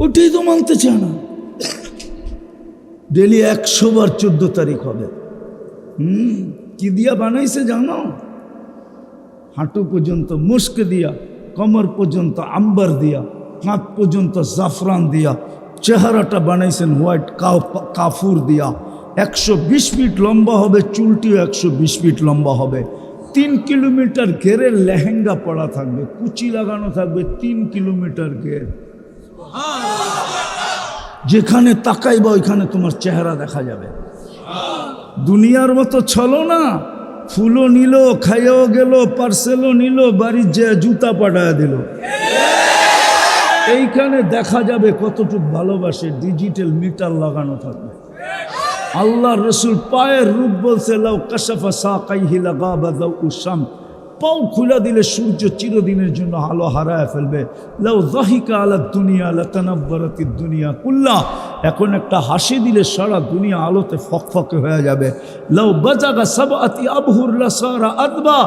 ওটাই তো মানতে চায় না। ডেলি 100 বার 14 তারিখ হবে। কি দিয়া বানাইছে জানো? হাঁটু পর্যন্ত মুস্ক দিয়া, কমর পর্যন্ত আম্বার দিয়া, কাঁধ পর্যন্ত জাফরান দিয়া, চেহারাটা বানাইছেন হোয়াইট কাফুর দিয়া। 120 ফিট লম্বা হবে, চুলটিও 120 ফিট লম্বা হবে। 3 কিলোমিটার ঘেরের লেহেঙ্গা পরা থাকবে, কুচি লাগানো থাকবে, 3 কিলোমিটার ঘের। যেখানে তাকাইবা ওইখানে তোমার চেহারা দেখা যাবে। দুনিয়ার মতো চলো না, ফুলও নিল, খাইয়াও গেল, পার্সেলও নিল, বাড়ির যে জুতা পাঠায় দিল। এইখানে দেখা যাবে কতটুক ভালোবাসে, ডিজিটাল মিটার লাগানো থাকবে। আল্লাহ রসুল পায়ের রূপ বলছে, লাউ কাশাফা সাকাইহি লাগাবা দাউ শাম, পাও খুলে দিলে সূর্য চিরদিনের জন্য আলো হারায় ফেলবে। লাউ যাহিকা আলা দুনিয়া লাতানাব্বারাতিদ দুনিয়া কুল্লা, এখন একটা হাসি দিলে সারা দুনিয়া আলোতে ফকফকে হয়ে যাবে। লাউ বাজাগা সাবআতি আবহুর লাসারা আদবা,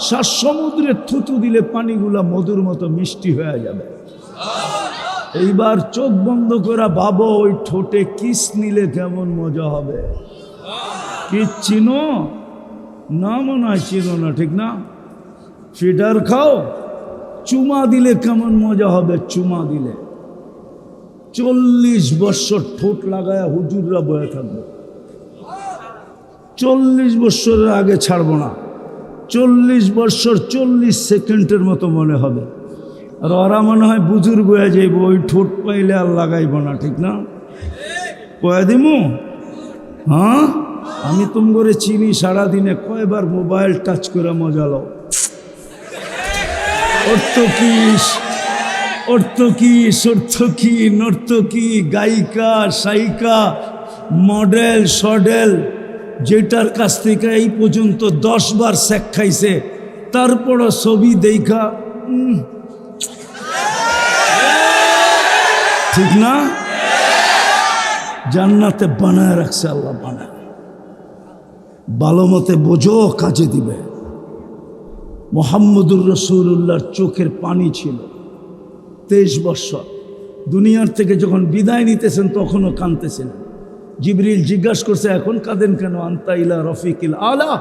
7 সমুদ্রে থুতু দিলে পানিগুলা মধুর মতো মিষ্টি হয়ে যাবে। এইবার চোখ বন্ধ করে ভাবো, ওই ঠোঁটে কিস নিলে কেমন মজা হবে। কি চিনো না? মনে হয় চিনো না, ঠিক না? ফিডার খাও, চুমা দিলে কেমন মজা হবে। চুমা দিলে 40 বছর ঠোঁট লাগায় হুজুররা বয়ে থাকবে। 40 বছরের আগে ছাড়বো না, 40 বছর 40 সেকেন্ডের মতো মনে হবে, আর ওরা মনে হয় বুজুর্গ হয়ে যাইব, ওই ঠোঁট পাইলে আর লাগাইব না, ঠিক না? কয়ে দিমু? হ্যাঁ, আমি তুমি করে চিনি, সারাদিনে কয়বার মোবাইল টাচ করে মজা লও। অর্থকি নর্তকী, গায়িকা, সায়িকা, মডেল, সডেল, যেটার কাছ থেকে এই পর্যন্ত 10 বার সেক খাইছে, তারপরও ছবি দেখা ঠিক না? জান্নাতে বানায় রাখছে আল্লাহ, বানায়। ভালো মতে বোঝো, কাজে দিবে। মুহাম্মদুর রাসূলুল্লাহর চোখের পানি ছিল 23 বছর। দুনিয়ার থেকে যখন বিদায় নিতেছেন তখনও কাঁদতেছিলেন। জিবরিল জিজ্ঞাসা করছে, এখন কাঁদেন কেন? আনতা ইলা রফিকিল আলা,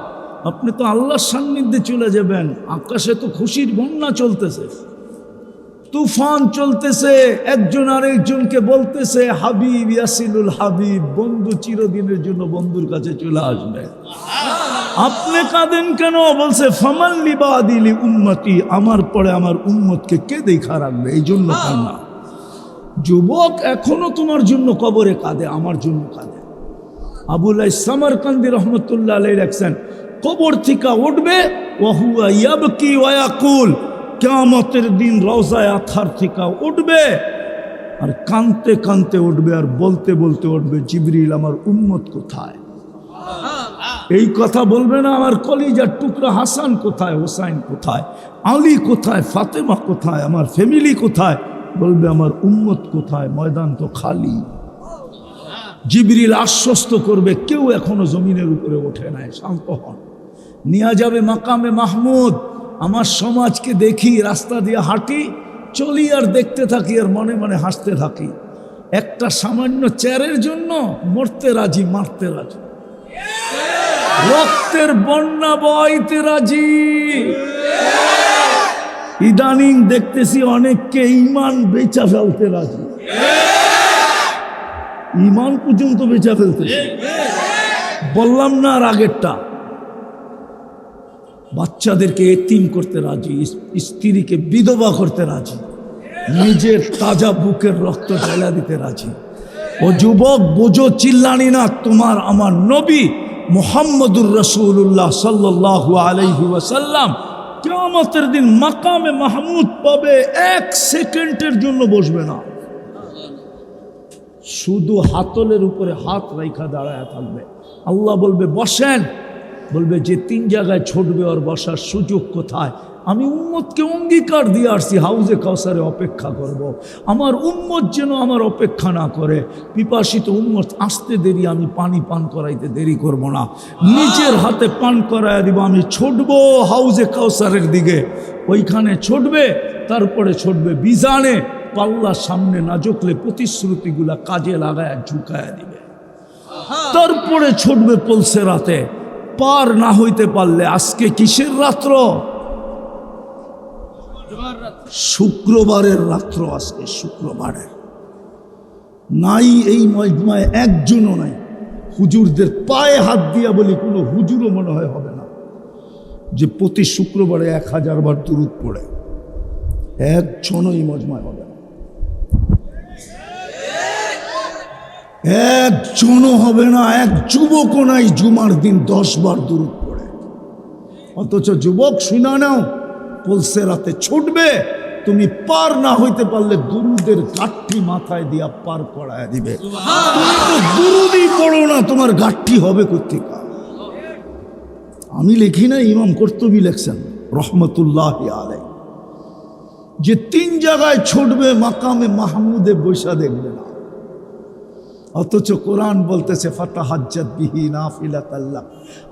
আপনি তো আল্লাহর সান্নিধ্যে চলে যাবেন। আকাশে তো খুশির বন্যা চলতেছে, তুফান চলতেছে, একজন আরেকজনকে বলতেছে হাবিব ইয়াসিলুল হাবিব, বন্ধু চিরদিনের জন্য বন্ধুর কাছে চলে আসবে। আপনি কাঁদেন কেন? বলছে ফামান লিবাদিলি উম্মতি, আমার পরে আমার উম্মতকে কে দেখা রাখবে, এই জন্য কান্না। যুবক, এখনো তোমার জন্য কবরে কাঁদে, আমার জন্য কাঁদে। আবুল সামারকান্দি রহমতুল্লাহ আলাইহি লেখছেন, কবর থেকে উঠবে ওয়াহুয়া ইয়াবকি ওয়া ইয়াকুল, কিয়ামতের দিন রওজায়ে আতহার থেকে উঠবে আর কাঁদতে কাঁদতে উঠবে আর বলতে বলতে উঠবে, জিবরিল আমার উম্মত কোথায়? এই কথা বলবে না আমার কলিজার টুকরা হাসান কোথায়, হোসাইন কোথায়, আলী কোথায়, ফাতেমা কোথায়, আমার ফ্যামিলি কোথায়? বলবে আমার উম্মত কোথায়? ময়দান তো খালি। জিবরিল আশ্বস্ত করবে, কেউ এখনো জমিনের উপরে ওঠে নাই, শান্ত হন। নিয়ে যাবে মাকামে মাহমুদ। আমার সমাজকে দেখি, রাস্তা দিয়ে হাঁটি, চলি আর দেখতে থাকি আর মনে মনে হাসতে থাকি। একটা সামান্য চেয়ারের জন্য মরতে রাজি, মারতে রাজি, রক্তের বন্যা বইতে রাজি। ইদানিং দেখতেছি অনেককে ইমান বেচা ফেলতে রাজি, ইমান পর্যন্ত বেচা ফেলতেছে। বললাম না আর আগেরটা, বাচ্চাদেরকে এতিম করতে রাজি, স্ত্রীকে বিধবা করতে রাজি, নিজের তাজা বুকের রক্ত ঢেলা দিতে রাজি। ও যুবক, বোঝো, চিল্লানি না, তোমার আমার নবী মুহাম্মদুর রাসূলুল্লাহ সাল্লাল্লাহু আলাইহি ওয়াসাল্লাম কিয়ামতের দিন মাকামে মাহমুদ পাবে, 1 সেকেন্ডের জন্য বসবে না, শুধু হাতলের উপরে হাত রাইখা দাঁড়ায় থাকবে। আল্লাহ বলবে বসেন, বলবে যে 3 জায়গায় ছুটবে ওর বসার সুযোগ কোথায়? আমি উম্মতকে অঙ্গীকার দিয়ে আসছি, হাউজে কাউসারে অপেক্ষা করব। আমার উম্মত যেন আমার অপেক্ষা না করে। পিপাসিত উম্মত আসতে দেরি, আমি পানি পান করাইতে দেরি করব না, নিজের হাতে পান করাইয়া দিব। আমি ছুটবো হাউজে কাউসারের দিকে, ওইখানে ছুটবে, তারপরে ছুটবে বিজানে, পাল্লার সামনে না ঝুঁকলে প্রতিশ্রুতিগুলা কাজে লাগায় ঝুঁকায়া দিবে। তারপরে ছুটবে পলসে রাতে, পার না হইতে পারলে আজকে কিসের রাত্র? শুক্রবারের রাত্র আজকে, শুক্রবারের। নাই এই মজমায় একজনও নাই, হুজুরদের পায়ে হাত দিয়া বলি কোনো হুজুরও মনে হয় হবে না যে প্রতি শুক্রবারে 1000 বার দুরূদ পড়ে, একজনও এই মজমায় হবে না, একজনও হবে না। এক যুবকও নাই জুমার দিন 10 বার দুরূদ পড়ে। অথচ যুবক, শুনা নাও, পলসে রাতে ছুটবে, তুমি পার না হইতে পারলে দুরুদের গাঠি মাথায় দিয়া পার করায় দিবে। তুমি তো দুরুদই পড়ো না, তোমার গাঠি হবে কোত্থেকে? আমি লিখি না, ইমাম কর্তুবী লেখছেন রহমতুল্লাহি আলাইহি, যে 3 জায়গায় ছুটবে, মাকামে মাহমুদে বৈশা দেখবে না। অথচ কোরআন বলতেছে ফাতাহাজ্জাত বিহি নাফিলাতাল লাক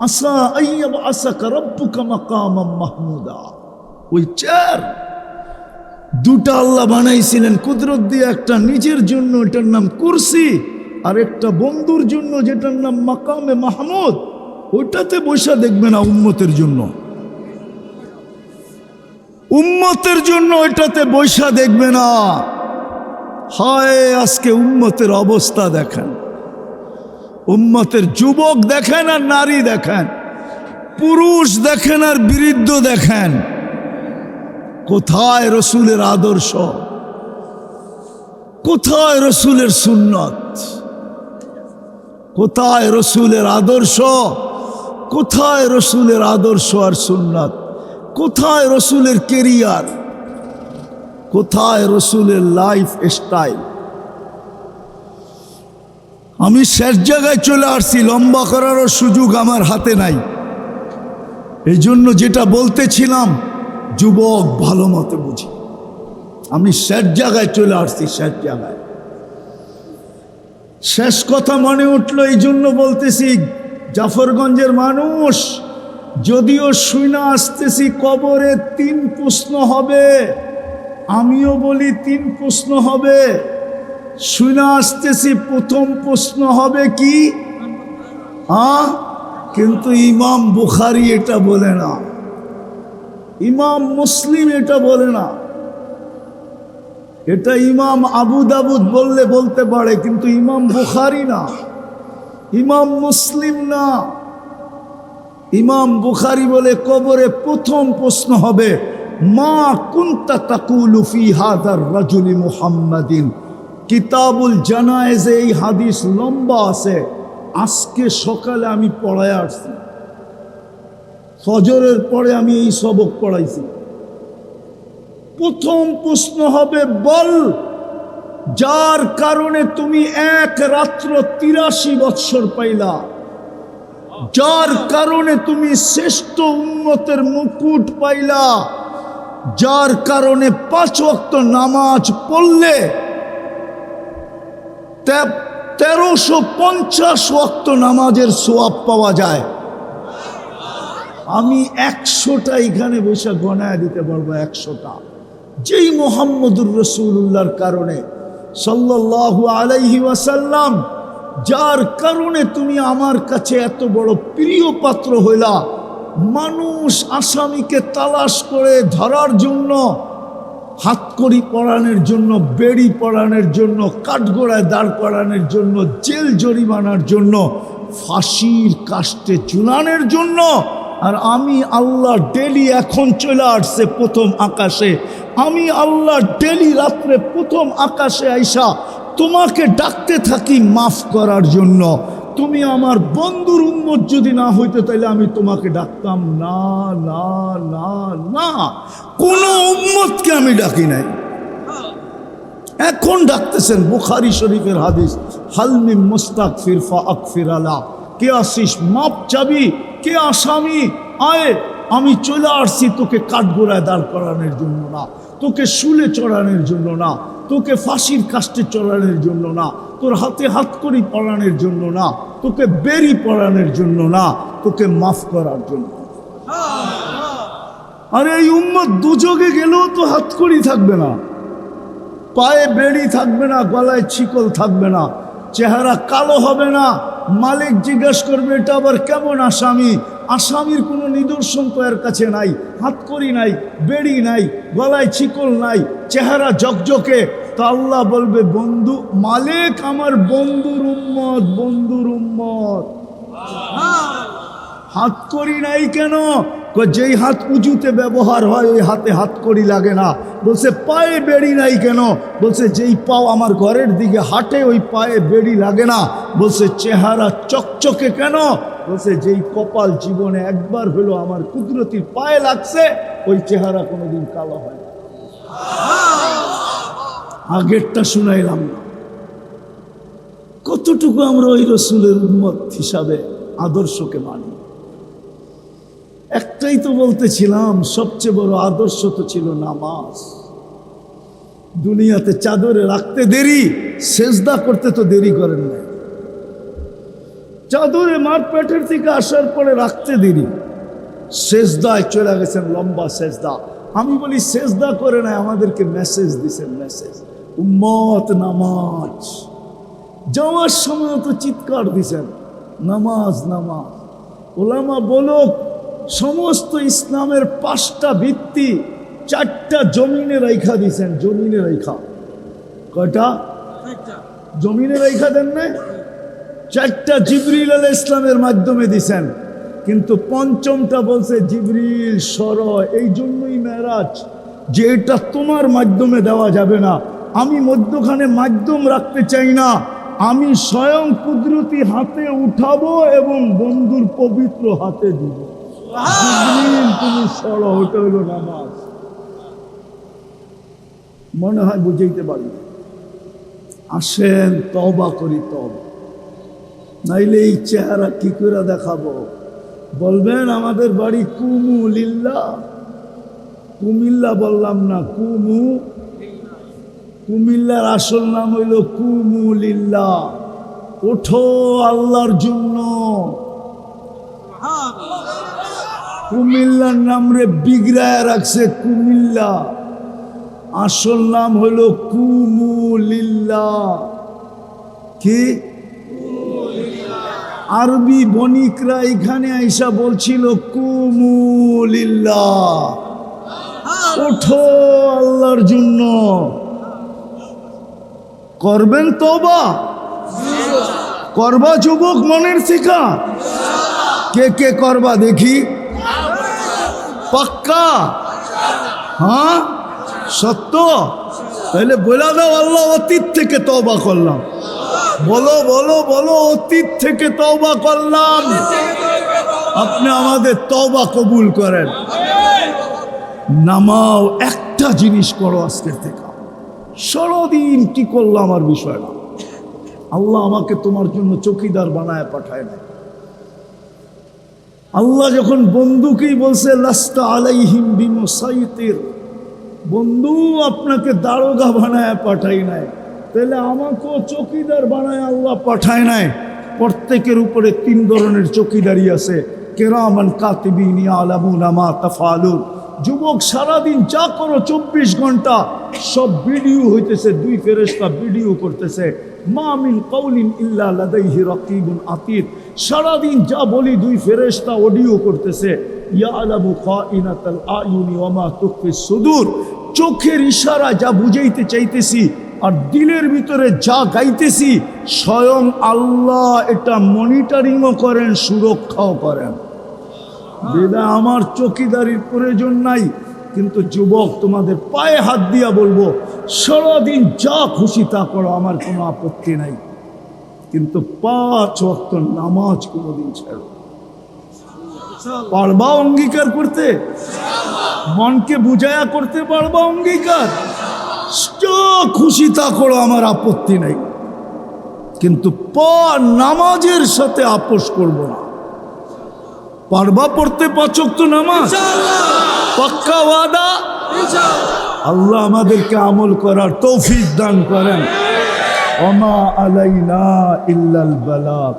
আসা আইয়াবআসাকা রাব্বুকা মাকামাম মাহমুদা। ওই চেয়ার 2টা আল্লাহ বানাইছিলেন কুদরত দিয়ে, একটা নিজের জন্য, এটার নাম কুরসি, আর একটা বন্ধুর জন্য, যেটার নাম মাকামে মাহমুদ। ওইটাতে বৈশা দেখবে না উম্মতের জন্য, উম্মতের জন্য ওইটাতে বৈশা দেখবে না। হায়, আজকে উম্মতের অবস্থা দেখেন, উম্মতের যুবক দেখেন আর নারী দেখেন। পুরুষ দেখেন আর বৃদ্ধ দেখেন, কোথায় রসুলের আদর্শ, কোথায় রসুলের সুন্নত, কোথায় রসুলের আদর্শ, কোথায় রসুলের আদর্শ আর সুন্নত, কোথায় রসুলের কেরিয়ার, কোথায় রসুলের লাইফ স্টাইল। আমি শেষ জায়গায় চলে আসছি, লম্বা করারও সুযোগ আমার হাতে নাই। এই জন্য যেটা বলতেছিলাম, যুবক ভালো মতো বুঝি। আমি শেষ জায়গায় চলে আসছি, শেষ জায়গায়। শেষ কথা মনে উঠলো, এই জন্য বলতেছি, জাফরগঞ্জের মানুষ, যদিও শুনে আসতেছি কবরে 3 প্রশ্ন হবে, আমিও বলি 3 প্রশ্ন হবে। শুনে আসতেছি প্রথম প্রশ্ন হবে কি? কিন্তু ইমাম বুখারী এটা বলে না, ইমাম মুসলিম এটা বলে না। এটা ইমাম আবু দাউদ বললে বলতে পারে, কিন্তু ইমাম বুখারী না, ইমাম মুসলিম না। ইমাম বুখারী বলে কবরে প্রথম প্রশ্ন হবে, মা কুনতা তাকুলু ফি হাযার রাজুলি মুহাম্মাদিন। কিতাবুল জানায়েজে এই হাদিস লম্বা আছে, আজকে সকালে আমি পড়ায় আসছি, ফজরের পরে আমি এই সবক পড়াইছি। প্রথম প্রশ্ন হবে, বল যার কারণে তুমি এক রাত্র 83 বৎসর পাইলা, যার কারণে তুমি শ্রেষ্ঠ উম্মতের মুকুট পাইলা, যার কারণে 5 ওয়াক্ত নামাজ পড়লে 1350 ওয়াক্ত নামাজের সওয়াব পাওয়া যায়। আমি 100টা এখানে বসে গণায় দিতে পারবো, 100টা। যেই মুহাম্মদুর রাসূলুল্লাহর কারণে সাল্লাল্লাহু আলাইহি ওয়াসাল্লাম, যার কারণে তুমি আমার কাছে এত বড় প্রিয় পাত্র হইলা। মানুষ আসামিকে তালাশ করে ধরার জন্য, হাতকড়ি পরানোর জন্য, বেড়ি পরানোর জন্য, কাঠগড়ায় দাঁড় করানোর জন্য, জেল জরিমানার জন্য, ফাঁসির কাস্টে ঝুলানোর জন্য। আর আমি আল্লাহ ডেলি এখন চলে আসছে প্রথম আকাশে, আমি আল্লাহ ডেলি রাত্রে প্রথম আকাশে আইসা তোমাকে ডাকতে থাকি মাফ করার জন্য। তুমি আমার বন্ধুর উম্মত যদি না হইতে, তাইলে আমি তোমাকে ডাকতাম না, না, না, না। কোন উম্মতকে আমি ডাকি নাই, এখন ডাকতেছেন। বুখারী শরীফের হাদিস, হালমি মুস্তাগফির ফাগফির আলা। কে আসিস, মাপ চাবি, কে আসামি, আয়। আমি চলে আসছি তোকে কাঠগোড়ায় দাঁড় করানোর জন্য না, তোকে শুলে চড়ানোর জন্য না, তোকে ফাঁসির কাস্টে চড়ানোর জন্য না, তোর হাতে হাতকড়ি পরানোর জন্য না, তোকে বেরি পরানোর জন্য না, তোকে মাফ করার জন্য। আর এই উম্মত দুযোগে গেলেও তো হাতকড়ি থাকবে না, পায়ে বেড়ি থাকবে না, গলায় ছিকল থাকবে না, চেহারা কালো হবে না। মালিক জিজ্ঞেস করবে, এটা আবার কেমন আসামি? আসামির কোনো নিদর্শন তো এর কাছে নাই, হাতকড়ি নাই, বেড়ি নাই, গলায় ছিকল নাই, চেহারা ঝকঝকে। তো আল্লাহ বলবে, বন্ধু, মালিক আমার বন্ধুর উম্মত, বন্ধুর উম্মত। হাতকড়ি নাই কেন? যেই হাত উঁচুতে ব্যবহার হয় ওই হাতে হাতকড়ি লাগে না। বলছে পায়ে বেড়ি নাই কেন? বলছে যেই পাও আমার ঘরের দিকে হাঁটে ওই পায়ে বেড়ি লাগে না। বলছে চেহারা চকচকে কেন? বলছে যেই কপাল জীবনে একবার হলো আমার কুদরতির পায়ে লাগছে ওই চেহারা কোনোদিন কালো হয় না। আগেরটা শুনাইলাম না। কতটুকু আমরা ওই রসুলের উম্মত হিসাবে আদর্শকে মানি? একটাই তো বলতেছিলাম, সবচেয়ে বড় আদর্শ তো ছিল নামাজ। দুনিয়াতে চাদরে রাখতে দেরি, সেজদা করতে তো দেরি করেন না। চাদরে মার পেটের থেকে আসার পরে রাখতে দেরি, সেজদায় চলে গেছেন, লম্বা সেজদা। আমি বলি সেজদা করে নাই, আমাদেরকে মেসেজ দিছেন, মেসেজ, উম্মত নামাজ। যাওয়ার সময় তো চিৎকার দিছেন, নামাজ নামাজ। ওলামা বলো, সমস্ত ইসলামের 5টা ভিত্তি 4টা জমিনে রেখা দিছেন। জমিনে রেখা কয়টা? জমিনে রেখা দেন না, 4টা জিবরিল আলাইহিস সালামের মাধ্যমে দিছেন। কিন্তু পঞ্চমটা বলছে জিবরিল সর। এই জন্যই মেরাজ, যে এটা তোমার মাধ্যমে দেওয়া যাবে না, আমি মধ্যখানে মাধ্যম রাখতে চাই না, আমি স্বয়ং কুদরতি হাতে উঠাবো এবং বন্ধুর পবিত্র হাতে দিব। জিবরিল তুমি সর, ওটা হলো নামাজ। মনে হয় বুঝাইতে পারি। আসেন তওবা করি, তওবা, নাইলে এই চেহারা কি করে দেখাবো? বলবেন আমাদের বাড়ি কুমু লিল্লাহ, কুমিল্লা বললাম না, কুমু। কুমিল্লার আসল নাম হইল কুমু লিল্লাহ। ওঠো আল্লাহর জন্য। কুমিল্লার নাম রে বিগড়ায় রাখছে কুমিল্লা, আসল নাম হইল কুমু লিল্লাহ। কি আরবি বণিকরা এখানে আইসা বলছিল কুমু লিল্লাহ, ওঠো আল্লাহর জন্য। করবেন তওবা? করবা যুবক মনের থেকে? কে কে করবা দেখি? পাক্কা? হ্যাঁ সত্য? তাহলে বলে দাও, আল্লাহ অতীত থেকে তওবা করলাম। বলো বলো বলো, অতীত থেকে তওবা করলাম। আপনি আমাদের তওবা কবুল করেন। নামাও, একটা জিনিস করো আজকের থেকে। সারাদিন কি করলাম আমার বিষয় না। আল্লাহ আমাকে তোমার জন্য চৌকিদার বানায় পাঠায় না। আল্লাহ যখন বন্ধুকেই বলছে লাস্তা আলাইহিম বিমুসাইতির, বন্ধু আপনাকে দারোগা বানায় পাঠাই নাই, তাহলে আমাকেও চৌকিদার বানায় আল্লাহ পাঠায় নাই। প্রত্যেকের উপরে 3 ধরনের চৌকিদারি আছে, কিরামান কাতিবিন ইয়ালামুনা মা তাফআলুন। যুবক সারাদিন যা করো 24 ঘন্টা সব ভিডিও হইতেছে, 2 ফেরেশতা ভিডিও করতেছে। মা মিন কাউলিন ইল্লা লাদাইহি রাকিবুন আতীদ। সারাদিন যা বলি 2 ফেরেশতা অডিও করতেছে। ইয়ালামু খাইনাতাল আয়ুনি ওয়া মা তুখফিস সুদূর। চোখের ইশারা যা বুঝাইতে চাইতেছি আর দিলের ভিতরে যা গাইতেছি, স্বয়ং আল্লাহ এটা মনিটরিংও করেন, সুরক্ষাও করেন। বেদা আমার চৌকিদারির প্রয়োজন নাই। কিন্তু যুবক, তোমাদের পায়ে হাত দিয়া বলবো, সারাদিন যা খুশি তা করো, আমার কোনো আপত্তি নাই, কিন্তু 5 ওয়াক্ত নামাজ কোনোদিন ছেড়ো। পারবা অঙ্গীকার করতে? মনকে বুঝায়া করতে পারবা অঙ্গীকার? যা খুশি তা করো, আমার আপত্তি নাই, কিন্তু নামাজের সাথে আপোষ করব না। পারবা পড়তে 5 ওয়াক্ত নামাজ? পাক্কা ওয়াদা? আল্লাহ আমাদেরকে আমল করার তৌফিক দান করেন। ওমা আলাইনা ইল্লাল বালাগ।